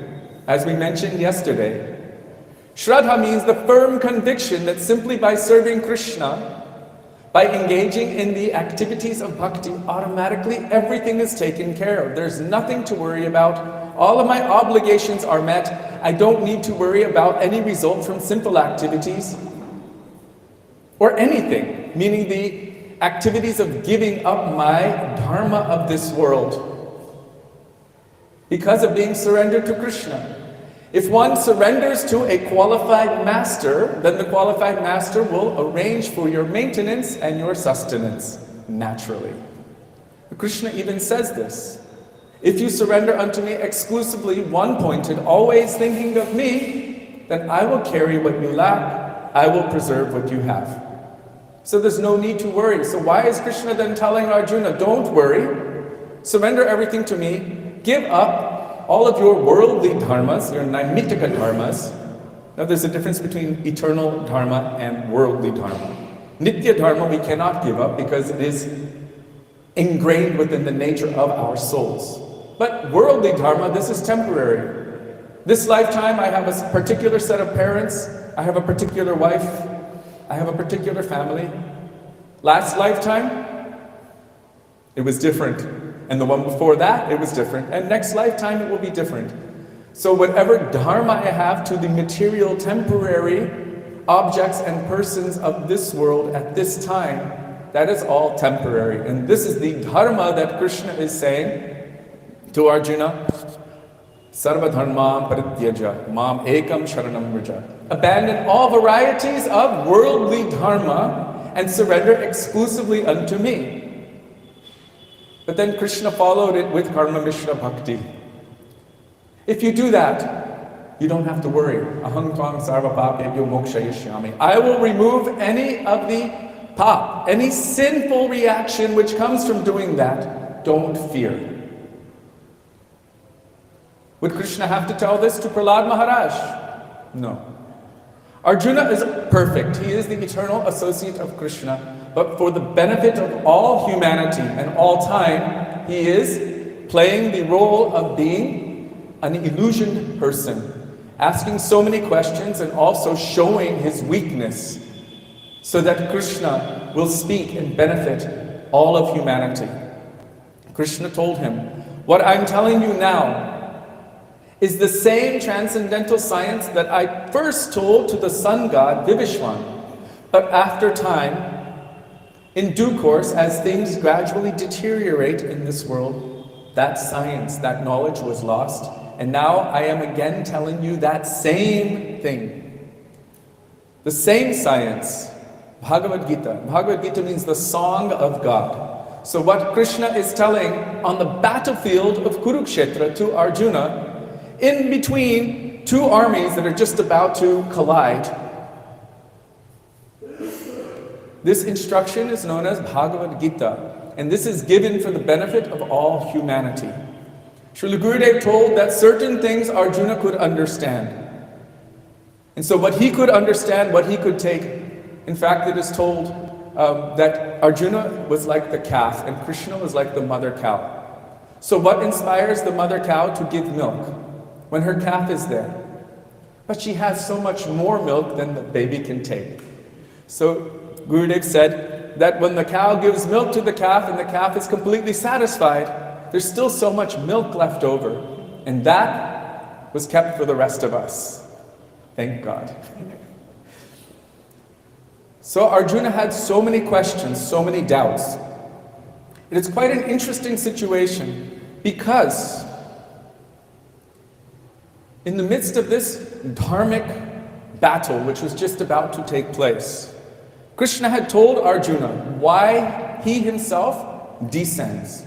as we mentioned yesterday. Shraddha means the firm conviction that simply by serving Krishna, by engaging in the activities of bhakti, automatically everything is taken care of. There's nothing to worry about. All of my obligations are met. I don't need to worry about any result from simple activities or anything, meaning the activities of giving up my dharma of this world because of being surrendered to Krishna. If one surrenders to a qualified master, then the qualified master will arrange for your maintenance and your sustenance naturally. Krishna even says this. If you surrender unto me exclusively, one-pointed, always thinking of me, then I will carry what you lack, I will preserve what you have. So there's no need to worry. So why is Krishna then telling Arjuna, don't worry, surrender everything to me, give up all of your worldly dharmas, your naimittika dharmas. Now there's a difference between eternal dharma and worldly dharma. Nitya dharma we cannot give up because it is ingrained within the nature of our souls. But worldly dharma, this is temporary. This lifetime I have a particular set of parents, I have a particular wife, I have a particular family. Last lifetime, it was different. And the one before that, it was different. And next lifetime, it will be different. So whatever dharma I have to the material, temporary objects and persons of this world at this time, that is all temporary. And this is the dharma that Krishna is saying to Arjuna. Sarva dharmam parityaja, mam ekam sharanam vraja. Abandon all varieties of worldly dharma and surrender exclusively unto me. But then Krishna followed it with karma mishra bhakti. If you do that, you don't have to worry. Aham tvam sarva papebhyo mokshayishyami. I will remove any of the pap, any sinful reaction which comes from doing that. Don't fear. Would Krishna have to tell this to Prahlad Maharaj? No. Arjuna is perfect. He is the eternal associate of Krishna. But for the benefit of all humanity and all time, he is playing the role of being an illusioned person, asking so many questions and also showing his weakness so that Krishna will speak and benefit all of humanity. Krishna told him, what I'm telling you now is the same transcendental science that I first told to the sun god Vivishwan. But after time, in due course, as things gradually deteriorate in this world, that science, that knowledge was lost. And now I am again telling you that same thing. The same science, Bhagavad Gita. Bhagavad Gita means the song of God. So what Krishna is telling on the battlefield of Kurukshetra to Arjuna, in between two armies that are just about to collide. This instruction is known as Bhagavad Gita, and this is given for the benefit of all humanity. Srila Gurudev told that certain things Arjuna could understand. And so what he could understand, what he could take, in fact it is told that Arjuna was like the calf and Krishna was like the mother cow. So what inspires the mother cow to give milk? When her calf is there. But she has so much more milk than the baby can take. So Gurudev said that when the cow gives milk to the calf and the calf is completely satisfied, there's still so much milk left over. And that was kept for the rest of us. Thank God. So Arjuna had so many questions, so many doubts. And it's quite an interesting situation because in the midst of this dharmic battle, which was just about to take place, Krishna had told Arjuna why he himself descends.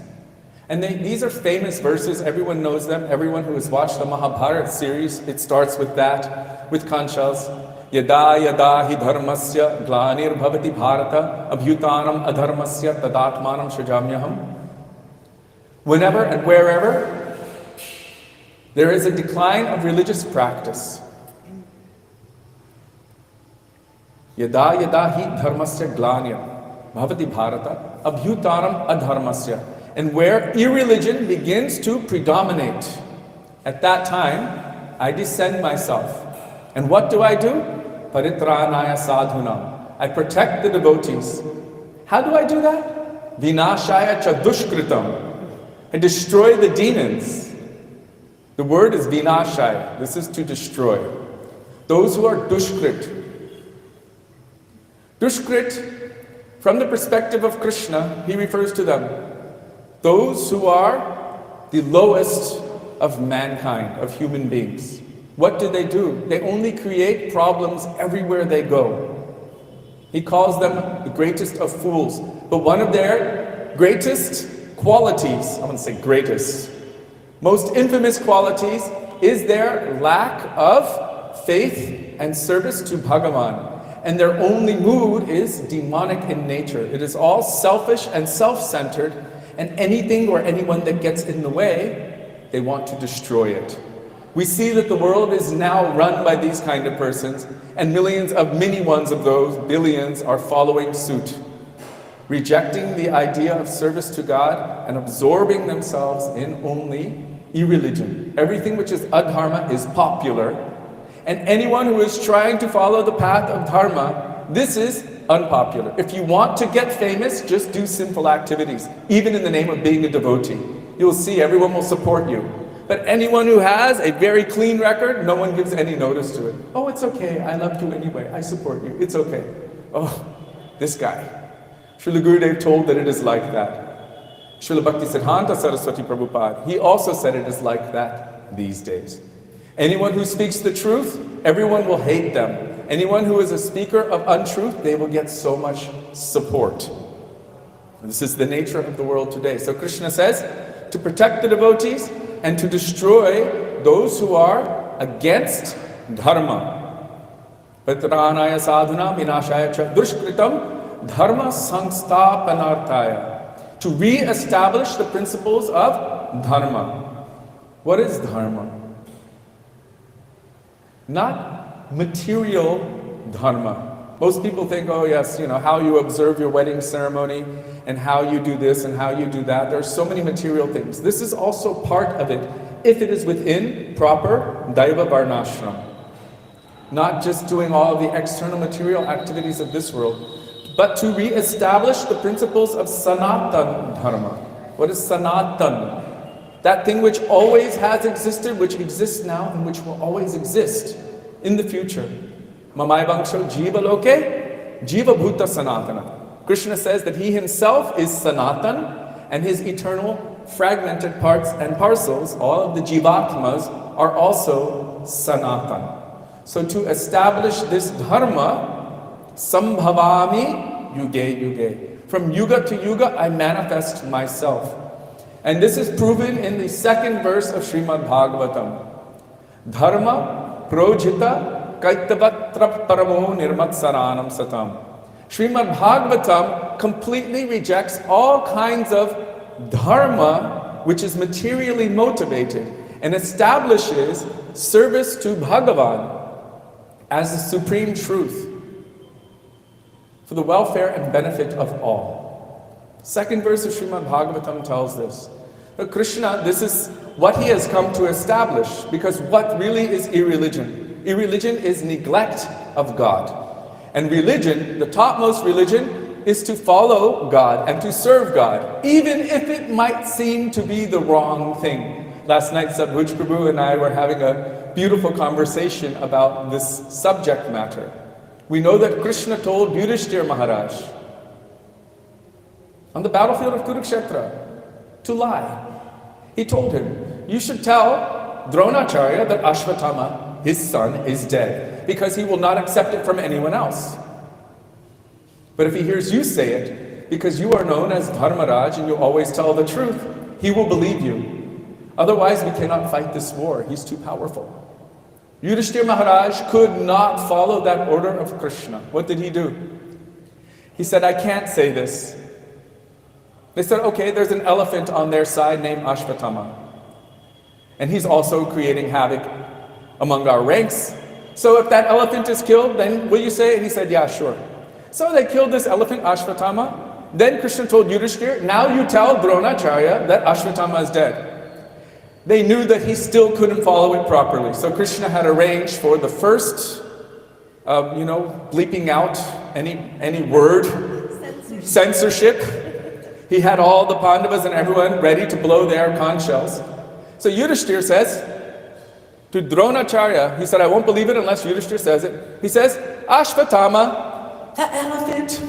And these are famous verses, everyone knows them. Everyone who has watched the Mahabharata series, it starts with that, with Kanshas. Yada yada hi dharmasya glanir bhavati bharata abhyutanam adharmasya tadatmanam shrajamyaham. Whenever and wherever there is a decline of religious practice. Yada yada hi dharmasya glanir bhavati bharata abhyutanam adharmasya. And where irreligion begins to predominate, at that time, I descend myself. And what do? Paritranaya sadhunam. I protect the devotees. How do I do that? Vinashaya cha dushkritam. I destroy the demons. The word is vinashaya. This is to destroy. Those who are dushkrit. Dushkrit, from the perspective of Krishna, he refers to them. Those who are the lowest of mankind, of human beings. What do? They only create problems everywhere they go. He calls them the greatest of fools. But one of their greatest qualities, I want to say greatest, most infamous qualities is their lack of faith and service to Bhagavan. And their only mood is demonic in nature. It is all selfish and self-centered. And anything or anyone that gets in the way, they want to destroy it. We see that the world is now run by these kind of persons, and millions of mini ones of those, billions, are following suit, rejecting the idea of service to God and absorbing themselves in only irreligion. Everything which is adharma is popular, and anyone who is trying to follow the path of dharma, this is unpopular. If you want to get famous, just do sinful activities, even in the name of being a devotee. You'll see everyone will support you. But anyone who has a very clean record, no one gives any notice to it. Oh, it's okay, I love you anyway, I support you, it's okay. Oh, this guy. Srila Gurudev told that it is like that. Srila Bhaktisiddhanta Saraswati Prabhupada, he also said it is like that these days. Anyone who speaks the truth, everyone will hate them. Anyone who is a speaker of untruth, they will get so much support. This is the nature of the world today. So Krishna says, to protect the devotees and to destroy those who are against dharma. Pratranaya sadhuna vinashaya cha dushkritam dharma samsthapanarthaya. To re-establish the principles of dharma. What is dharma? Not material dharma. Most people think, oh yes, how you observe your wedding ceremony and how you do this and how you do that. There are so many material things. This is also part of it, if it is within proper Daiva Varnashram. Not just doing all of the external material activities of this world, but to re-establish the principles of Sanatan Dharma. What is Sanatan? That thing which always has existed, which exists now, and which will always exist in the future. Mamai Vangsho Jiva Loke, Jiva Bhuta Sanatana. Krishna says that he himself is Sanatan, and his eternal fragmented parts and parcels, all of the Jivatmas, are also Sanatan. So to establish this Dharma, Sambhavami Yuge Yuge. From Yuga to Yuga, I manifest myself. And this is proven in the second verse of Srimad Bhagavatam. Dharma projita kaitavatra paramo nirmatsaranam satam. Srimad Bhagavatam completely rejects all kinds of dharma which is materially motivated and establishes service to Bhagavan as the supreme truth for the welfare and benefit of all. Second verse of Srimad Bhagavatam tells this. But Krishna, this is what he has come to establish, because what really is irreligion? Irreligion is neglect of God. And religion, the topmost religion, is to follow God and to serve God, even if it might seem to be the wrong thing. Last night, Sadhguj Prabhu and I were having a beautiful conversation about this subject matter. We know that Krishna told Yudhishthira Maharaj on the battlefield of Kurukshetra to lie. He told him, you should tell Dronacharya that Ashvatthama, his son, is dead, because he will not accept it from anyone else. But if he hears you say it, because you are known as Dharmaraj and you always tell the truth, he will believe you. Otherwise, we cannot fight this war. He's too powerful. Yudhishthira Maharaj could not follow that order of Krishna. What did he do? He said, I can't say this. They said, okay, there's an elephant on their side named Ashvatthama. And he's also creating havoc among our ranks. So if that elephant is killed, then will you say it? And he said, yeah, sure. So they killed this elephant, Ashvatthama. Then Krishna told Yudhishthira, now you tell Dronacharya that Ashvatthama is dead. They knew that he still couldn't follow it properly. So Krishna had arranged for the first, bleeping out any word, censorship. He had all the Pandavas and everyone ready to blow their conch shells. So Yudhishthira says to Dronacharya, he said, I won't believe it unless Yudhishthira says it. He says, Ashvatthama, the elephant.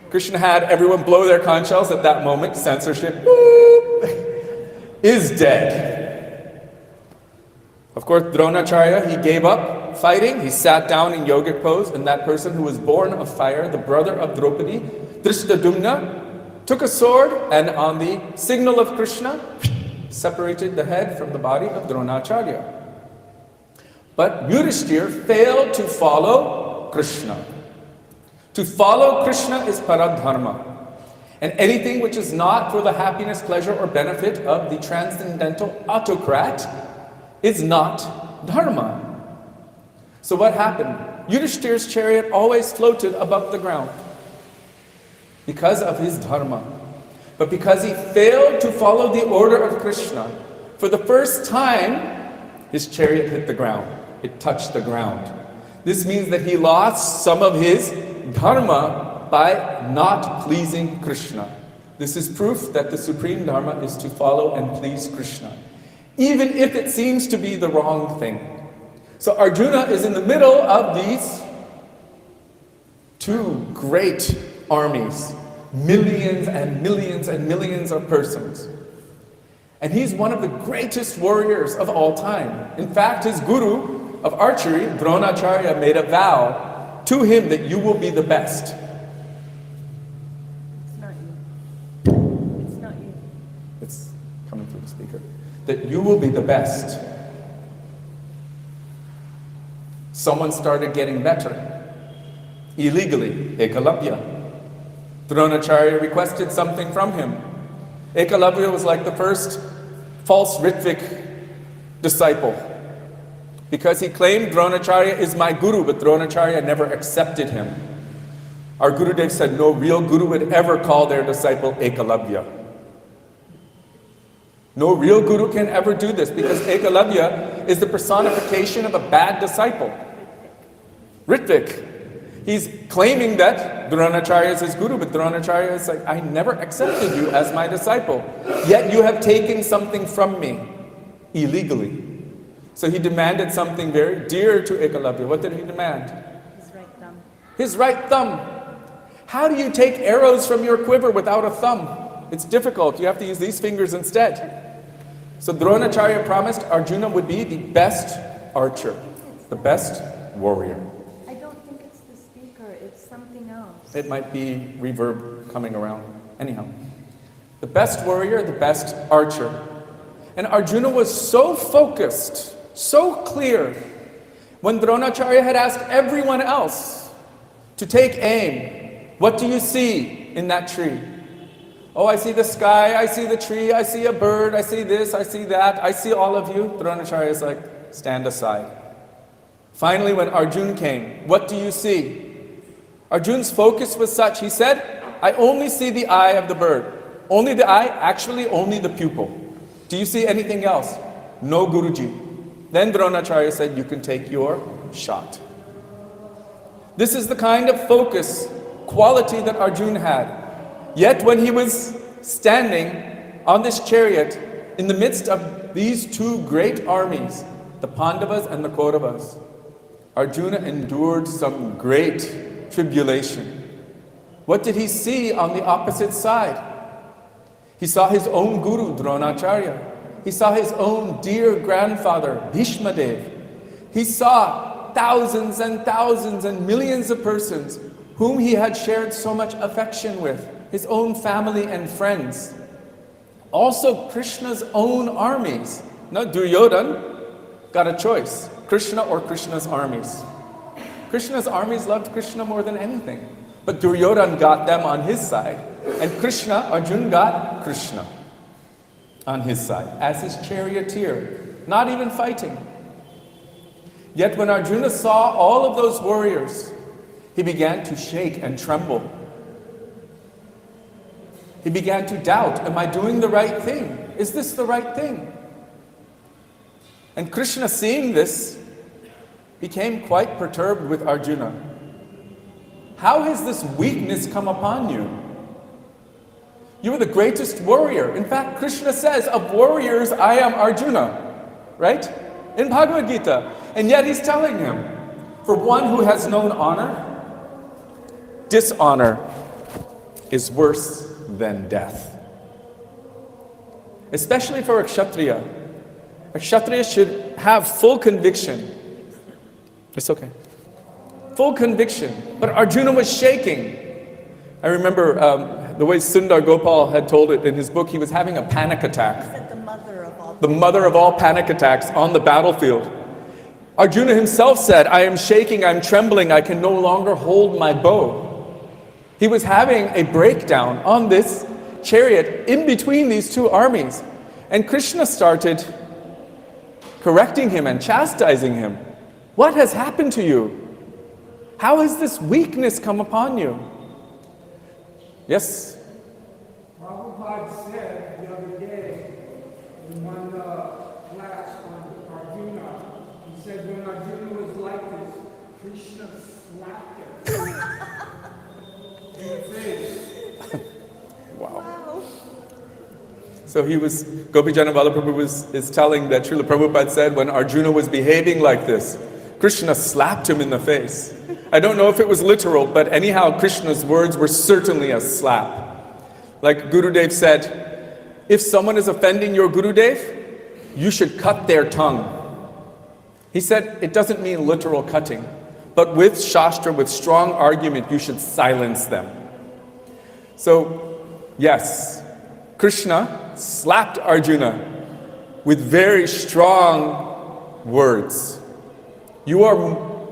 Krishna had everyone blow their conch shells at that moment. Censorship, is dead. Of course, Dronacharya, he gave up fighting. He sat down in yogic pose, and that person who was born of fire, the brother of Draupadi, Drishtadumna, took a sword and on the signal of Krishna, separated the head from the body of Dronacharya. But Yudhishthira failed to follow Krishna. To follow Krishna is paradharma. And anything which is not for the happiness, pleasure, or benefit of the transcendental autocrat is not dharma. So what happened? Yudhishthira's chariot always floated above the ground because of his dharma. But because he failed to follow the order of Krishna, for the first time, his chariot hit the ground. It touched the ground. This means that he lost some of his dharma by not pleasing Krishna. This is proof that the supreme dharma is to follow and please Krishna, even if it seems to be the wrong thing. So Arjuna is in the middle of these two great armies. millions and millions and millions of persons. And he's one of the greatest warriors of all time. In fact, his guru of archery, Dronacharya, made a vow to him that you will be the best. It's not you. It's not you. It's coming through the speaker. That you will be the best. Someone started getting better. Illegally, Ekalavya. Dronacharya requested something from him. Ekalavya was like the first false Ritvik disciple, because he claimed Dronacharya is my guru, but Dronacharya never accepted him. Our Gurudev said no real guru would ever call their disciple Ekalavya. No real guru can ever do this, because Ekalavya is the personification of a bad disciple. Ritvik. He's claiming that Dronacharya is his guru, but Dronacharya is like, I never accepted you as my disciple, yet you have taken something from me illegally. So he demanded something very dear to Ekalavya. What did he demand? His right thumb. His right thumb. How do you take arrows from your quiver without a thumb? It's difficult. You have to use these fingers instead. So Dronacharya promised Arjuna would be the best archer, the best warrior. It might be reverb coming around. Anyhow, the best warrior, the best archer. And Arjuna was so focused, so clear, when Dronacharya had asked everyone else to take aim. What do you see in that tree? Oh, I see the sky, I see the tree, I see a bird, I see this, I see that, I see all of you. Dronacharya is like, stand aside. Finally, when Arjuna came, what do you see? Arjuna's focus was such, he said, I only see the eye of the bird. Only the eye, actually only the pupil. Do you see anything else? No, Guruji. Then Dronacharya said, you can take your shot. This is the kind of focus, quality that Arjuna had. Yet when he was standing on this chariot in the midst of these two great armies, the Pandavas and the Kauravas, Arjuna endured some great tribulation. What did he see on the opposite side? He saw his own guru, Dronacharya. He saw his own dear grandfather, Bhishmadev. He saw thousands and thousands and millions of persons whom he had shared so much affection with, his own family and friends. Also Krishna's own armies. Now Duryodhana got a choice, Krishna or Krishna's armies. Krishna's armies loved Krishna more than anything. But Duryodhana got them on his side. And Krishna, Arjuna got Krishna on his side as his charioteer, not even fighting. Yet when Arjuna saw all of those warriors, he began to shake and tremble. He began to doubt, am I doing the right thing? Is this the right thing? And Krishna, seeing this, became quite perturbed with Arjuna. How has this weakness come upon you? You are the greatest warrior. In fact, Krishna says, of warriors, I am Arjuna. Right? In Bhagavad Gita. And yet he's telling him, for one who has known honor, dishonor is worse than death. Especially for a Kshatriya. A Kshatriya should have full conviction. It's okay. Full conviction. But Arjuna was shaking. I remember the way Sundar Gopal had told it in his book, he was having a panic attack. He said the mother of all panic attacks on the battlefield. Arjuna himself said, I am shaking, I'm trembling, I can no longer hold my bow. He was having a breakdown on this chariot in between these two armies. And Krishna started correcting him and chastising him. What has happened to you? How has this weakness come upon you? Yes? Prabhupada said the other day in one class on Arjuna, he said when Arjuna was like this, Krishna slapped him in the face. Wow. So Gopijana Vallabhprabhu is telling that Srila Prabhupada said when Arjuna was behaving like this, Krishna slapped him in the face. I don't know if it was literal, but anyhow, Krishna's words were certainly a slap. Like Gurudev said, if someone is offending your Gurudev, you should cut their tongue. He said it doesn't mean literal cutting, but with Shastra, with strong argument, you should silence them. So, yes, Krishna slapped Arjuna with very strong words. You are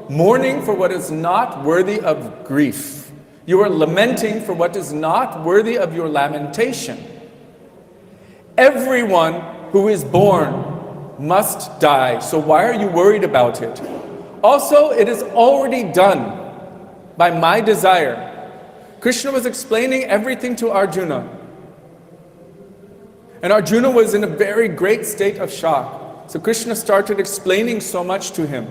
mourning for what is not worthy of grief. You are lamenting for what is not worthy of your lamentation. Everyone who is born must die, so why are you worried about it? Also, it is already done by my desire. Krishna was explaining everything to Arjuna. And Arjuna was in a very great state of shock. So Krishna started explaining so much to him.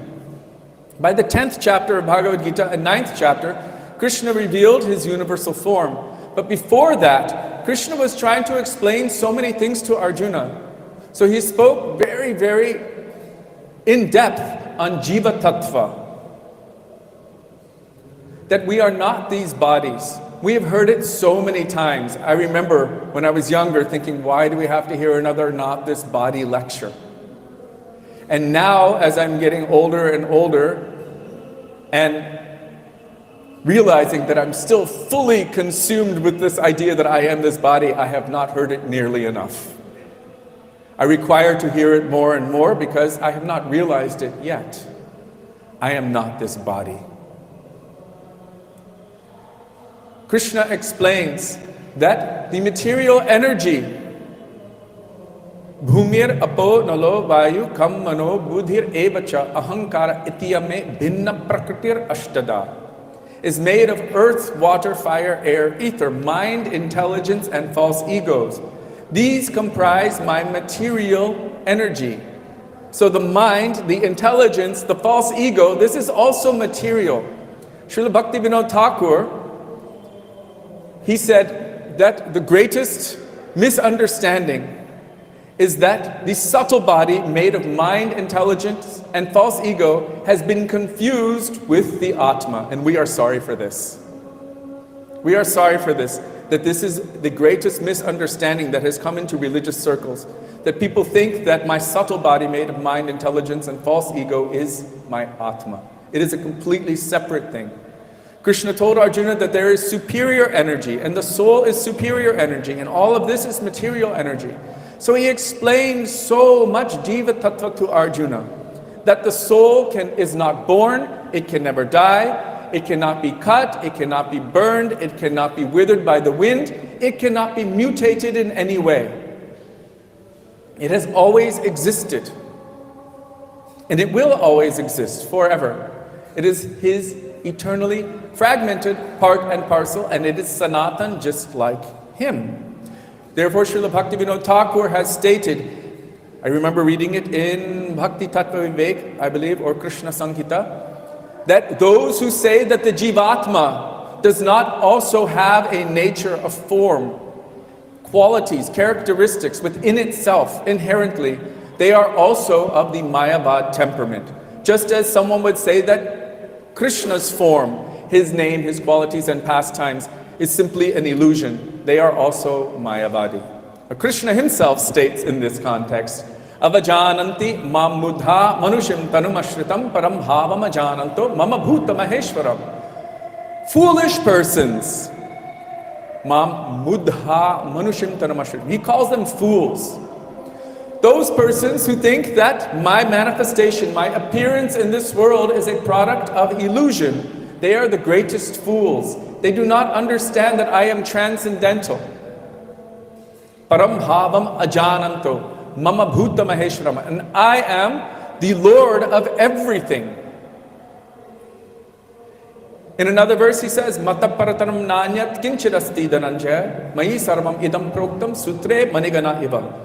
By the 10th chapter of Bhagavad Gita and 9th chapter, Krishna revealed his universal form. But before that, Krishna was trying to explain so many things to Arjuna. So he spoke very, very in depth on Jiva Tattva. That we are not these bodies. We have heard it so many times. I remember when I was younger thinking, why do we have to hear another not this body lecture? And now, as I'm getting older and older, and realizing that I'm still fully consumed with this idea that I am this body, I have not heard it nearly enough. I require to hear it more and more because I have not realized it yet. I am not this body. Krishna explains that the material energy, bhumir apo nalo vayu kam mano buddhir evacha ahankara ityame bhinna prakritir ashtada, is made of earth, water, fire, air, ether, mind, intelligence, and false egos. These comprise my material energy. So the mind, the intelligence, the false ego, this is also material. Srila Bhaktivinoda Thakur, he said that the greatest misunderstanding is that the subtle body made of mind, intelligence, and false ego has been confused with the Atma, and we are sorry for this. We are sorry for this, that this is the greatest misunderstanding that has come into religious circles, that people think that my subtle body made of mind, intelligence, and false ego is my Atma. It is a completely separate thing. Krishna told Arjuna that there is superior energy, and the soul is superior energy, and all of this is material energy. So he explained so much Jiva Tattva to Arjuna, that the soul is not born, it can never die, it cannot be cut, it cannot be burned, it cannot be withered by the wind, it cannot be mutated in any way. It has always existed, and it will always exist forever. It is his eternally fragmented part and parcel, and it is Sanatan just like him. Therefore, Srila Bhaktivinoda Thakur has stated, I remember reading it in Bhakti Tattva Vivek, I believe, or Krishna Sanghita, that those who say that the Jivatma does not also have a nature of form, qualities, characteristics within itself, inherently, they are also of the Mayavad temperament. Just as someone would say that Krishna's form, his name, his qualities and pastimes is simply an illusion, they are also Mayavadi. Krishna himself states in this context, Avajananti mam mudha manushim tanumashritam param bhavam ajananto mama bhuta maheshwaram. Foolish persons, mam mudha manushim tanumashritam. He calls them fools. Those persons who think that my manifestation, my appearance in this world is a product of illusion, they are the greatest fools. They do not understand that I am transcendental. Param bhavam ajananto. Mama bhuta maheshwarama, and I am the Lord of everything. In another verse he says, Mata paratanam nanyat kinchirasti dhananjaya mayi sarvam idam proktam sutre manigana iva.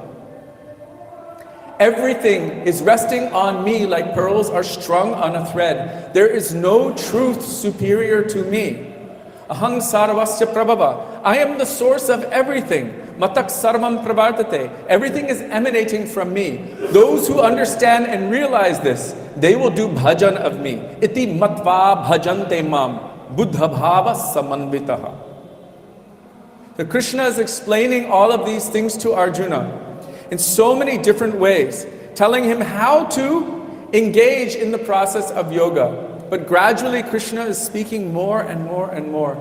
Everything is resting on me like pearls are strung on a thread. There is no truth superior to me. Ahang sarvasya prabhava. I am the source of everything. Matak sarvam pravartate. Everything is emanating from me. Those who understand and realize this, they will do bhajan of me. Iti matva bhajante mam buddha bhava samanvitaha. So Krishna is explaining all of these things to Arjuna in so many different ways, telling him how to engage in the process of yoga. But gradually Krishna is speaking more and more and more.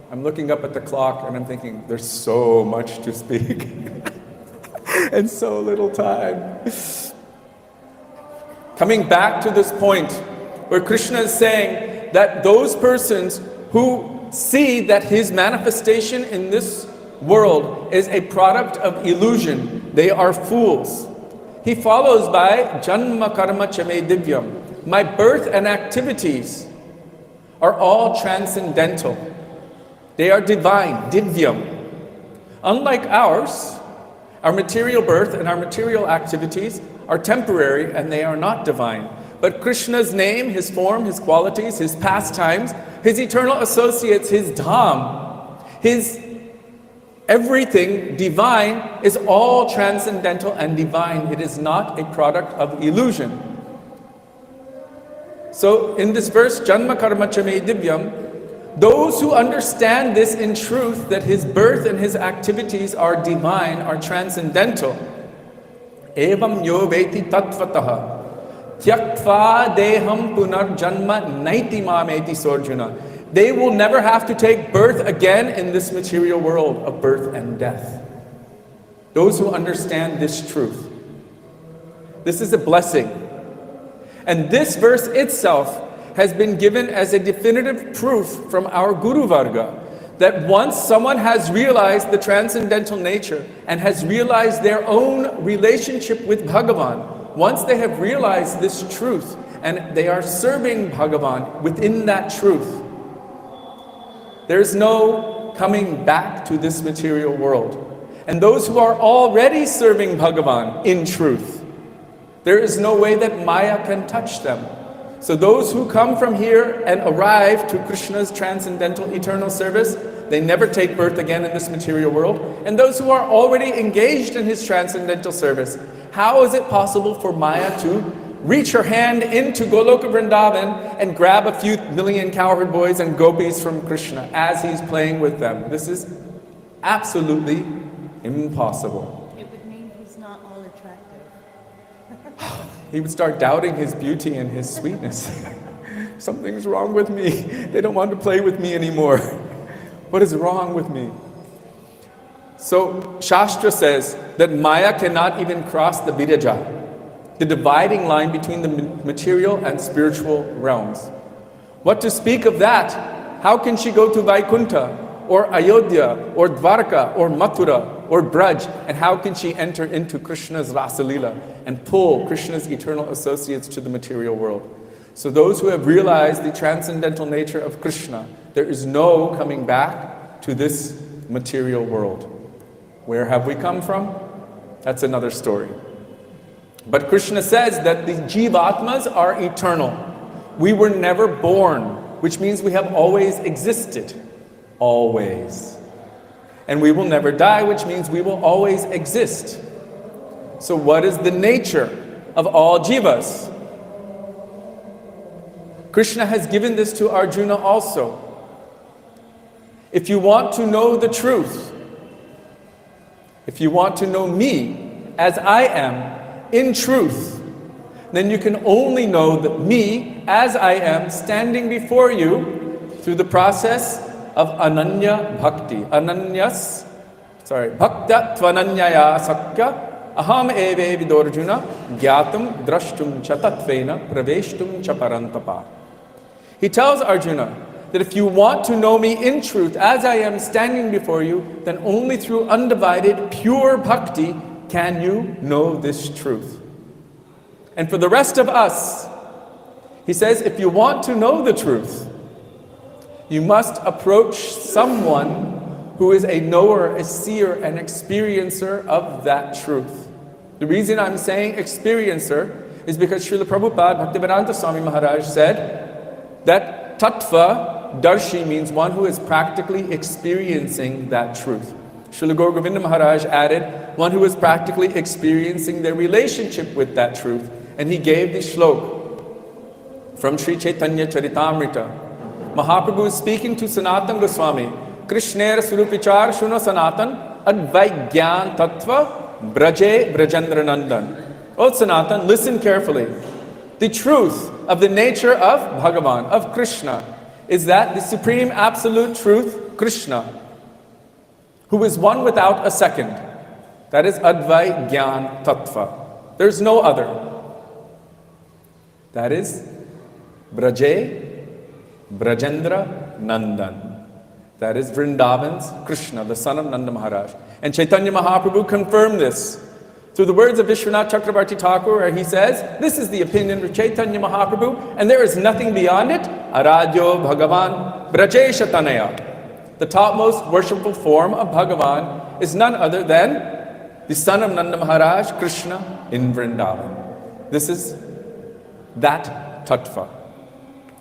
I'm looking up at the clock and I'm thinking, there's so much to speak and so little time. Coming back to this point where Krishna is saying that those persons who see that his manifestation in this world is a product of illusion, they are fools. He follows by Janma Karma Chame Divyam. My birth and activities are all transcendental. They are divine, Divyam. Unlike ours, our material birth and our material activities are temporary and they are not divine. But Krishna's name, his form, his qualities, his pastimes, his eternal associates, his dham, his everything divine is all transcendental and divine. It is not a product of illusion. So in this verse, Janma Karma Chame Divyam, those who understand this in truth, that his birth and his activities are divine, are transcendental, evam yo veti tattvataha tyaktva deham punar janma naiti mameti sorjuna. They will never have to take birth again in this material world of birth and death. Those who understand this truth. This is a blessing. And this verse itself has been given as a definitive proof from our Guru Varga that once someone has realized the transcendental nature and has realized their own relationship with Bhagavan, once they have realized this truth and they are serving Bhagavan within that truth, there's no coming back to this material world. And those who are already serving Bhagavan in truth, there is no way that Maya can touch them. So those who come from here and arrive to Krishna's transcendental eternal service, they never take birth again in this material world. And those who are already engaged in his transcendental service, how is it possible for Maya to reach her hand into Goloka Vrindavan and grab a few million cowherd boys and gopis from Krishna as he's playing with them? This is absolutely impossible. It would mean he's not all attractive. He would start doubting his beauty and his sweetness. Something's wrong with me. They don't want to play with me anymore. What is wrong with me? So Shastra says that Maya cannot even cross the Viraja, the dividing line between the material and spiritual realms. What to speak of that? How can she go to Vaikuntha or Ayodhya or Dwarka or Mathura or Braj, and how can she enter into Krishna's Rasalila and pull Krishna's eternal associates to the material world? So those who have realized the transcendental nature of Krishna, there is no coming back to this material world. Where have we come from? That's another story. But Krishna says that the Jivatmas are eternal. We were never born, which means we have always existed. Always. And we will never die, which means we will always exist. So what is the nature of all jivas? Krishna has given this to Arjuna also. If you want to know the truth, if you want to know me as I am in truth, then you can only know that me as I am standing before you through the process of Ananya Bhakti. Bhakta Tvananyaya Sakya Aham Eve Vidorjuna Gyatam Drashtum Chatatvena Praveshtum Chaparantapa. He tells Arjuna that if you want to know me in truth as I am standing before you, then only through undivided, pure bhakti can you know this truth. And for the rest of us, he says, if you want to know the truth, you must approach someone who is a knower, a seer, an experiencer of that truth. The reason I'm saying experiencer is because Srila Prabhupada Bhaktivedanta Swami Maharaj said that tattva darshi means one who is practically experiencing that truth. Srila Gaur Govinda Maharaj added one who is practically experiencing their relationship with that truth. And he gave the shlok from Sri Chaitanya Charitamrita. Mahaprabhu is speaking to Sanatan Goswami. Krishnera Surupichar Shuno Sanatan Advait Gyan Tattva Braje Brajendra Nandan. Oh Sanatan, listen carefully. The truth of the nature of Bhagavan, of Krishna, is that the supreme absolute truth, Krishna, who is one without a second. That is Advait Gyan Tattva. There's no other. That is Braje Brajendra Nandan. That is Vrindavan's Krishna, the son of Nanda Maharaj. And Chaitanya Mahaprabhu confirmed this through the words of Vishwanath Chakrabarti Thakur, where he says, this is the opinion of Chaitanya Mahaprabhu, and there is nothing beyond it. Aradyo Bhagavan Brajesha Tanaya. The topmost worshipful form of Bhagavan is none other than the son of Nanda Maharaj, Krishna, in Vrindavan. This is that tattva.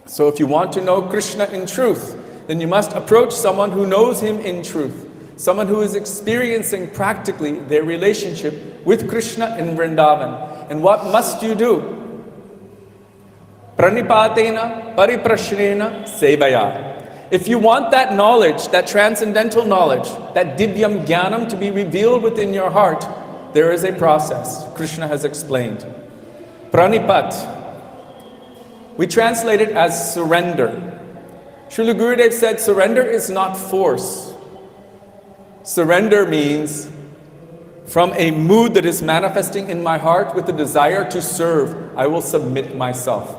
So if you want to know Krishna in truth, then you must approach someone who knows him in truth, someone who is experiencing practically their relationship with Krishna in Vrindavan. And what must you do? Pranipatena pariprashnena sevaya. If you want that knowledge, that transcendental knowledge, that divyam jnanam to be revealed within your heart, there is a process Krishna has explained. Pranipat. We translate it as surrender. Srila Gurudev said surrender is not force. Surrender means from a mood that is manifesting in my heart with the desire to serve, I will submit myself.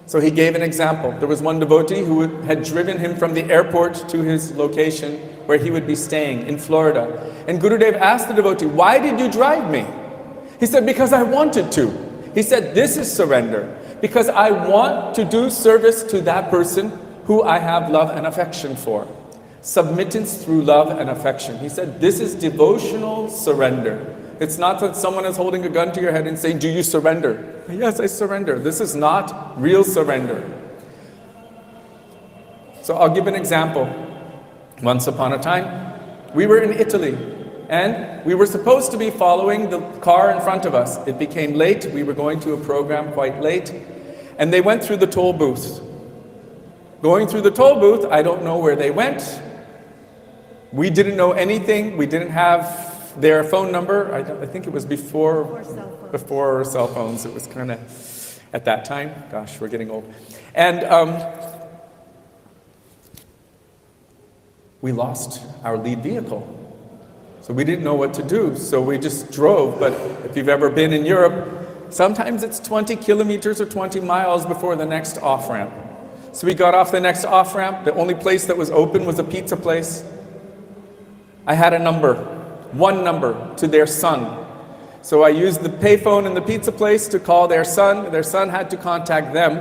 So he gave an example. There was one devotee who had driven him from the airport to his location where he would be staying in Florida. And Gurudev asked the devotee, why did you drive me? He said, because I wanted to. He said, this is surrender. Because I want to do service to that person who I have love and affection for. Submittance through love and affection. He said, this is devotional surrender. It's not that someone is holding a gun to your head and saying, do you surrender? Yes, I surrender. This is not real surrender. So I'll give an example. Once upon a time, we were in Italy. And we were supposed to be following the car in front of us. It became late. We were going to a program quite late. And they went through the toll booth. Going through the toll booth, I don't know where they went. We didn't know anything. We didn't have their phone number. I think it was before cell phones. It was kind of at that time. Gosh, we're getting old. And we lost our lead vehicle. So we didn't know what to do, so we just drove. But if you've ever been in Europe, sometimes it's 20 kilometers or 20 miles before the next off-ramp. So we got off the next off-ramp. The only place that was open was a pizza place. I had a number, one number, to their son. So I used the payphone in the pizza place to call their son. Their son had to contact them,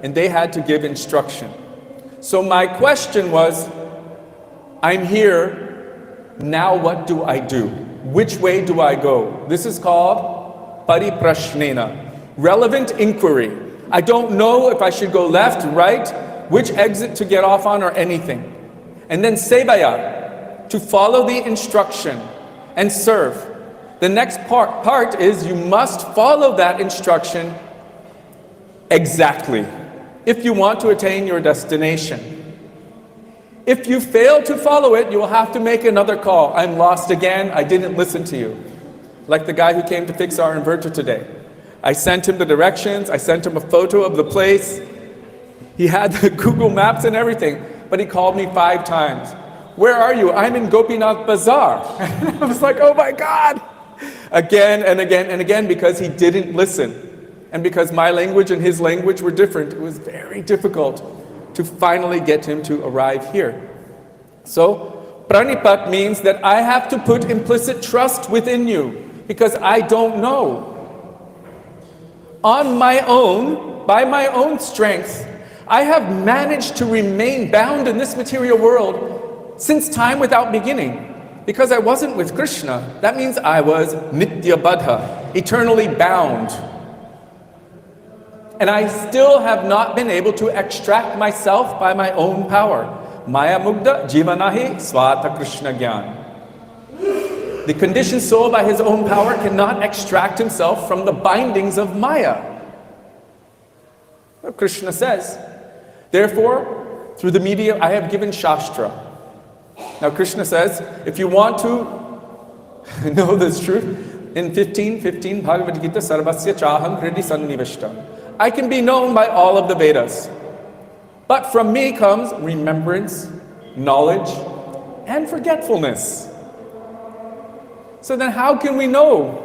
and they had to give instruction. So my question was, I'm here. Now what do I do? Which way do I go? This is called pariprashnena, relevant inquiry. I don't know if I should go left, right, which exit to get off on or anything. And then sevaya, to follow the instruction and serve. The next part is you must follow that instruction exactly if you want to attain your destination. If you fail to follow it, you will have to make another call. I'm lost again. I didn't listen to you. Like the guy who came to fix our inverter today. I sent him the directions. I sent him a photo of the place. He had the Google Maps and everything, but he called me 5 times. Where are you? I'm in Gopinath Bazaar. I was like, oh my God. Again and again and again, because he didn't listen. And because my language and his language were different, it was very difficult to finally get him to arrive here. So, pranipat means that I have to put implicit trust within you, because I don't know. On my own, by my own strength, I have managed to remain bound in this material world since time without beginning. Because I wasn't with Krishna, that means I was nitya baddha, eternally bound. And I still have not been able to extract myself by my own power. Maya mugda jivanahi swata Krishna gyan. The conditioned soul by his own power cannot extract himself from the bindings of Maya. Krishna says, therefore, through the media, I have given Shastra. Now Krishna says, if you want to know this truth, in 15:15, Bhagavad Gita, Sarvasya Chaham Hridi Sannivishtam. I can be known by all of the Vedas. But from me comes remembrance, knowledge, and forgetfulness. So then how can we know?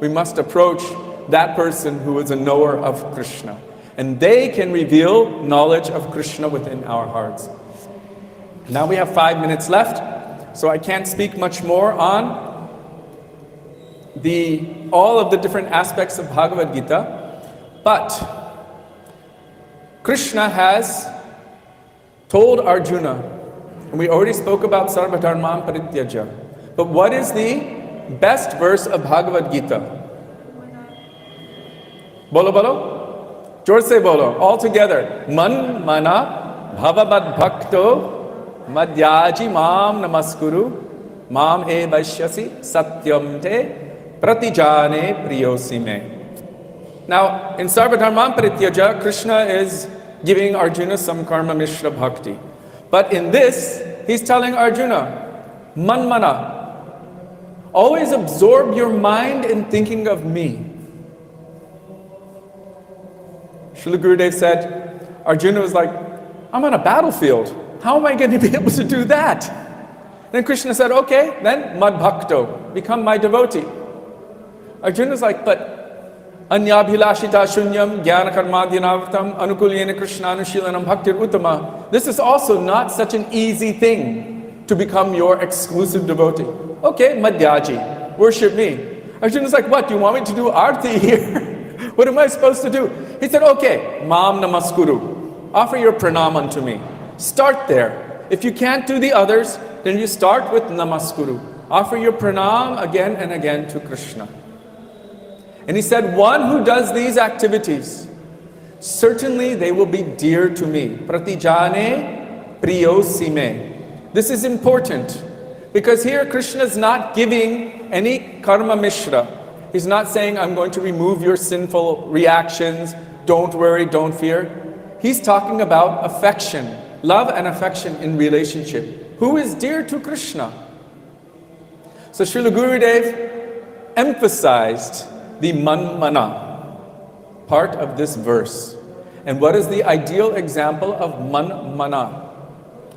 We must approach that person who is a knower of Krishna. And they can reveal knowledge of Krishna within our hearts. Now we have 5 minutes left, so I can't speak much more on all of the different aspects of Bhagavad Gita. But Krishna has told Arjuna, and we already spoke about Sarva Dharman Parityaja, but what is the best verse of Bhagavad Gita? Bolo bolo? Jor se bolo, all together. Man mana bhavabad bhakto madhyaji mam namaskuru mam e vaishyasi satyam te pratijane priyosi me. Now, in Sarva Dharman Parityaja, Krishna is giving Arjuna some karma mishra bhakti. But in this, he's telling Arjuna, manmana, always absorb your mind in thinking of me. Srila Gurudev said, Arjuna was like, I'm on a battlefield. How am I going to be able to do that? Then Krishna said, okay, then mad bhakto, become my devotee. Arjuna's like, but Anyabhilashita shunyam jnana karmadhyanavartam anukulyena krishnanushilanam bhaktir uttama. This is also not such an easy thing to become your exclusive devotee. Okay, madhyaji, worship me. Arjuna's like, what, do you want me to do arti here? What am I supposed to do? He said, okay, mam namaskuru. Offer your pranam unto me. Start there. If you can't do the others, then you start with namaskuru. Offer your pranam again and again to Krishna. And he said, one who does these activities, certainly they will be dear to me. Pratijane priyosime. This is important because here Krishna is not giving any karma mishra. He's not saying, I'm going to remove your sinful reactions. Don't worry, don't fear. He's talking about affection, love and affection in relationship. Who is dear to Krishna? So Srila Gurudev emphasized the manmana part of this verse. And what is the ideal example of manmana?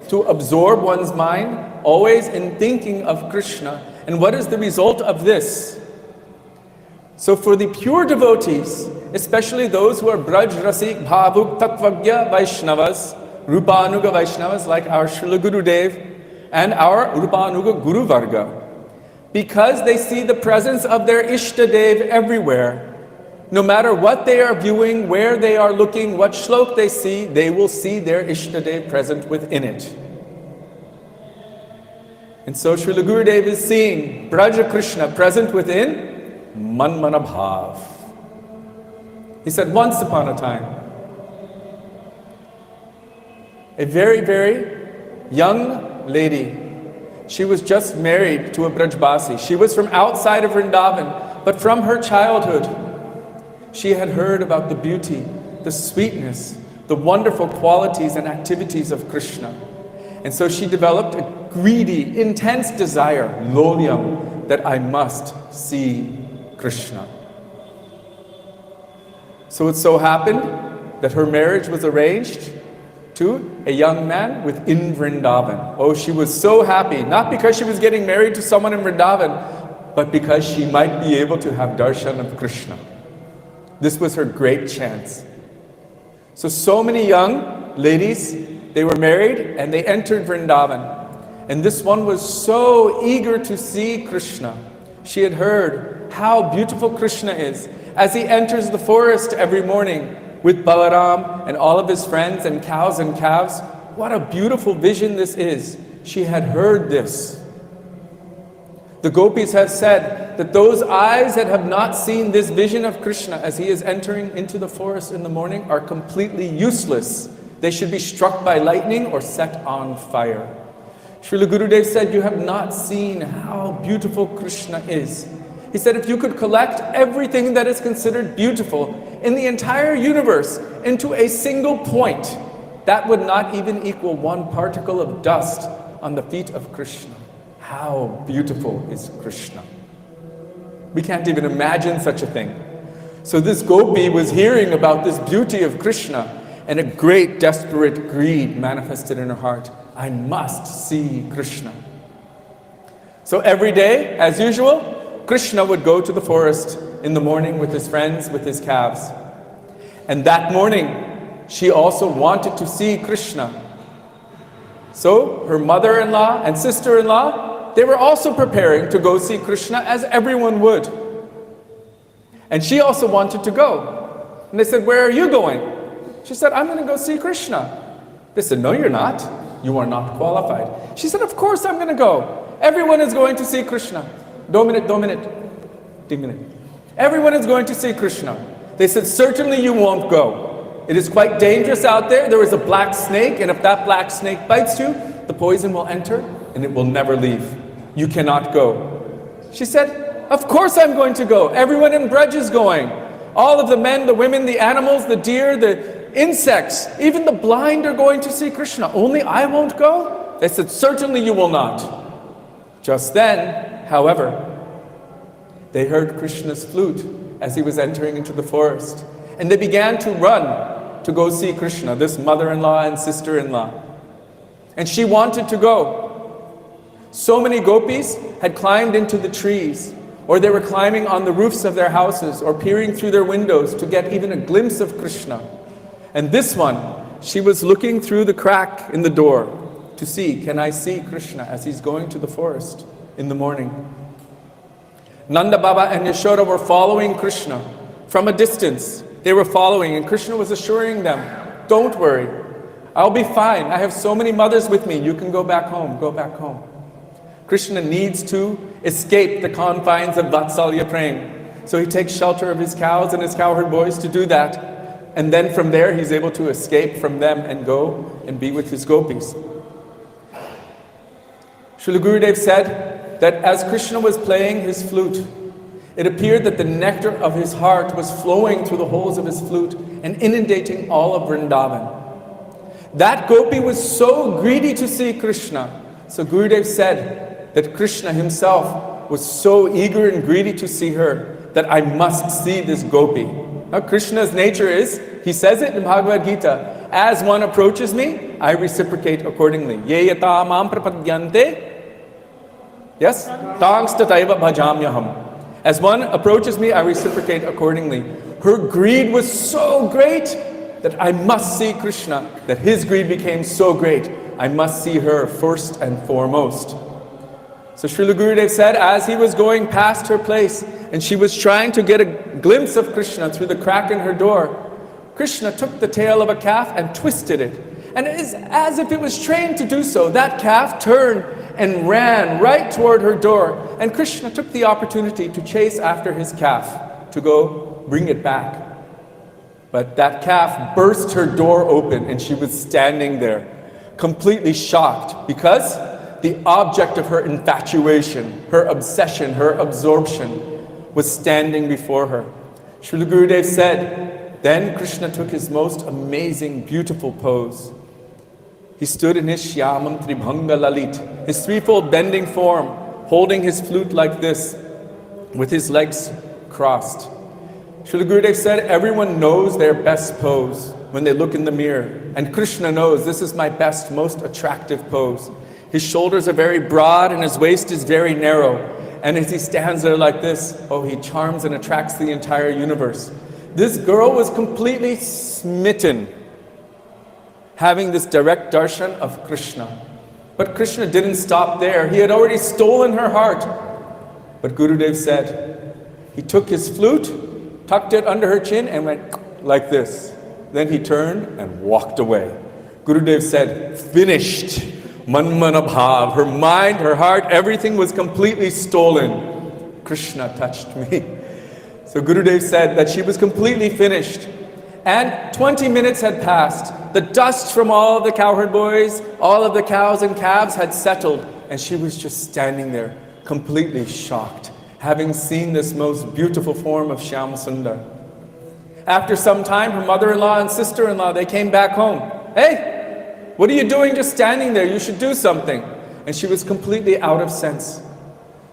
To absorb one's mind always in thinking of Krishna. And what is the result of this? So for the pure devotees, especially those who are Braj Rasik Bhavuk Tattvagya Vaishnavas, Rupanuga Vaishnavas like our Srila Gurudev and our Rupanuga Guru Varga, because they see the presence of their Ishtadev everywhere. No matter what they are viewing, where they are looking, what shlok they see, they will see their Ishtadev present within it. And so Srila Gurudev is seeing Braja Krishna present within Manmana Bhav. He said, once upon a time, a very, very young lady, she was just married to a Brajbasi. She was from outside of Vrindavan, but from her childhood, she had heard about the beauty, the sweetness, the wonderful qualities and activities of Krishna. And so she developed a greedy, intense desire, lolyam, that I must see Krishna. So it so happened that her marriage was arranged to a young man within Vrindavan. Oh, she was so happy, not because she was getting married to someone in Vrindavan, but because she might be able to have darshan of Krishna. This was her great chance. So many young ladies, they were married and they entered Vrindavan. And this one was so eager to see Krishna. She had heard how beautiful Krishna is as he enters the forest every morning with Balaram and all of his friends and cows and calves. What a beautiful vision this is. She had heard this. The gopis have said that those eyes that have not seen this vision of Krishna as he is entering into the forest in the morning are completely useless. They should be struck by lightning or set on fire. Srila Gurudev said, you have not seen how beautiful Krishna is. He said, if you could collect everything that is considered beautiful in the entire universe into a single point, that would not even equal one particle of dust on the feet of Krishna. How beautiful is Krishna? We can't even imagine such a thing. So this gopi was hearing about this beauty of Krishna, and a great desperate greed manifested in her heart. I must see Krishna. So every day, as usual, Krishna would go to the forest in the morning with his friends, with his calves. And that morning, she also wanted to see Krishna. So her mother-in-law and sister-in-law, they were also preparing to go see Krishna as everyone would. And she also wanted to go. And they said, where are you going? She said, I'm going to go see Krishna. They said, no, you're not. You are not qualified. She said, of course I'm going to go. Everyone is going to see Krishna. Dominate. Everyone is going to see Krishna. They said, certainly you won't go. It is quite dangerous out there. There is a black snake, and if that black snake bites you, the poison will enter and it will never leave. You cannot go. She said, of course I'm going to go. Everyone in Braj is going. All of the men, the women, the animals, the deer, the insects, even the blind are going to see Krishna. Only I won't go? They said, certainly you will not. Just then, however, they heard Krishna's flute as he was entering into the forest. And they began to run to go see Krishna, this mother-in-law and sister-in-law. And she wanted to go. So many gopis had climbed into the trees, or they were climbing on the roofs of their houses, or peering through their windows to get even a glimpse of Krishna. And this one, she was looking through the crack in the door to see, can I see Krishna as he's going to the forest in the morning? Nanda Baba and Yashoda were following Krishna from a distance. They were following, and Krishna was assuring them, don't worry, I'll be fine. I have so many mothers with me. You can go back home. Go back home. Krishna needs to escape the confines of Vatsalya Prem. So he takes shelter of his cows and his cowherd boys to do that. And then from there, he's able to escape from them and go and be with his gopis. Srila Gurudev said that as Krishna was playing his flute, it appeared that the nectar of his heart was flowing through the holes of his flute and inundating all of Vrindavan. That gopi was so greedy to see Krishna. So Gurudev said that Krishna himself was so eager and greedy to see her that I must see this gopi. Now Krishna's nature is, he says it in Bhagavad Gita, as one approaches me, I reciprocate accordingly. Ye yata mam prapadyante, yes? Tangstataiva bhajamyaham. As one approaches me, I reciprocate accordingly. Her greed was so great that I must see Krishna, that his greed became so great, I must see her first and foremost. So Srila Gurudev said, as he was going past her place, and she was trying to get a glimpse of Krishna through the crack in her door, Krishna took the tail of a calf and twisted it. And it is as if it was trained to do so. That calf turned and ran right toward her door. And Krishna took the opportunity to chase after his calf, to go bring it back. But that calf burst her door open, and she was standing there, completely shocked, because the object of her infatuation, her obsession, her absorption was standing before her. Srila Gurudev said, then Krishna took his most amazing, beautiful pose. He stood in his Shyamam Tribhanga Lalit, his threefold bending form, holding his flute like this, with his legs crossed. Srila Gurudev said, everyone knows their best pose when they look in the mirror. And Krishna knows, this is my best, most attractive pose. His shoulders are very broad and his waist is very narrow. And as he stands there like this, oh, he charms and attracts the entire universe. This girl was completely smitten, having this direct darshan of Krishna. But Krishna didn't stop there. He had already stolen her heart. But Gurudev said, he took his flute, tucked it under her chin and went like this. Then he turned and walked away. Gurudev said, finished. Manmana bhav. Her mind, her heart, everything was completely stolen. Krishna touched me. So Gurudev said that she was completely finished. And 20 minutes had passed. The dust from all of the cowherd boys, all of the cows and calves had settled. And she was just standing there, completely shocked, having seen this most beautiful form of Shyam Sundar. After some time, her mother-in-law and sister-in-law, they came back home. Hey, what are you doing just standing there? You should do something. And she was completely out of sense.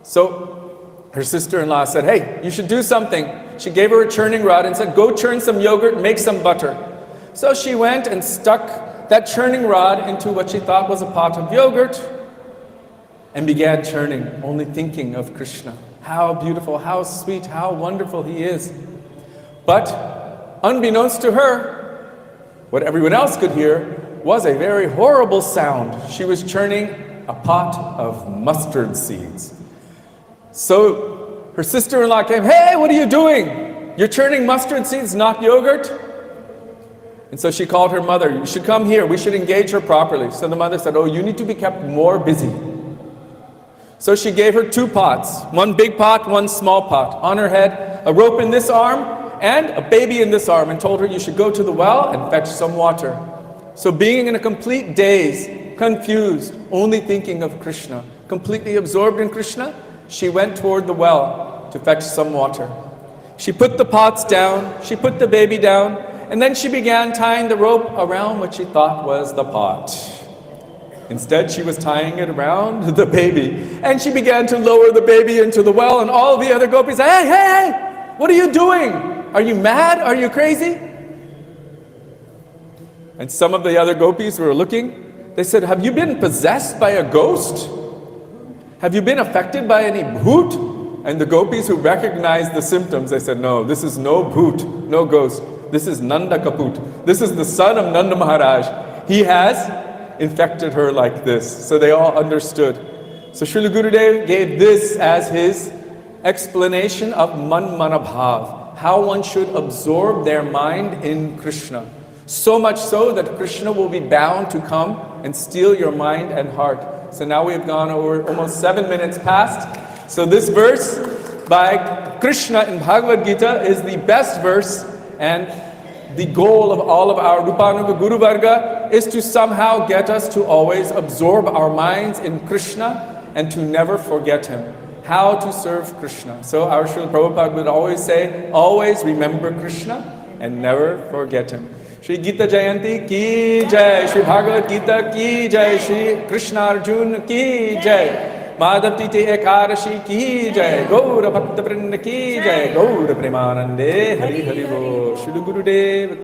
So her sister-in-law said, hey, you should do something. She gave her a churning rod and said, go churn some yogurt, make some butter. So she went and stuck that churning rod into what she thought was a pot of yogurt and began churning, only thinking of Krishna. How beautiful, how sweet, how wonderful he is. But unbeknownst to her, what everyone else could hear was a very horrible sound. She was churning a pot of mustard seeds. So her sister-in-law came, hey, what are you doing? You're churning mustard seeds, not yogurt? And so she called her mother, you should come here, we should engage her properly. So the mother said, oh, you need to be kept more busy. So she gave her 2 pots, one big pot, one small pot. On her head, a rope in this arm, and a baby in this arm, and told her you should go to the well and fetch some water. So being in a complete daze, confused, only thinking of Krishna, completely absorbed in Krishna, she went toward the well to fetch some water. She put the pots down, she put the baby down, and then she began tying the rope around what she thought was the pot. Instead, she was tying it around the baby, and she began to lower the baby into the well, and all the other gopis said, hey, hey, hey, what are you doing? Are you mad? Are you crazy? And some of the other gopis were looking. They said, have you been possessed by a ghost? Have you been affected by any bhoot? And the gopis who recognized the symptoms, they said, no, this is no bhoot, no ghost. This is Nanda Kaput. This is the son of Nanda Maharaj. He has infected her like this. So they all understood. So Srila Gurudev gave this as his explanation of Man Mana Bhav, how one should absorb their mind in Krishna. So much so that Krishna will be bound to come and steal your mind and heart. So now we've gone over almost 7 minutes past. So this verse by Krishna in Bhagavad Gita is the best verse, and the goal of all of our Rupanuga Guru Varga is to somehow get us to always absorb our minds in Krishna and to never forget him. How to serve Krishna. So our Srila Prabhupada would always say, always remember Krishna and never forget him. Shri Gita Jayanti ki jai, Shri Bhagavad Gita ki jai, Shri Krishna Arjuna ki jai, Madhav Titi Ekadashi ki jai, Gaura Bhakta Vrinda ki jai, Gaura Premanande, Hari Hari Bo, Shri Gurudev.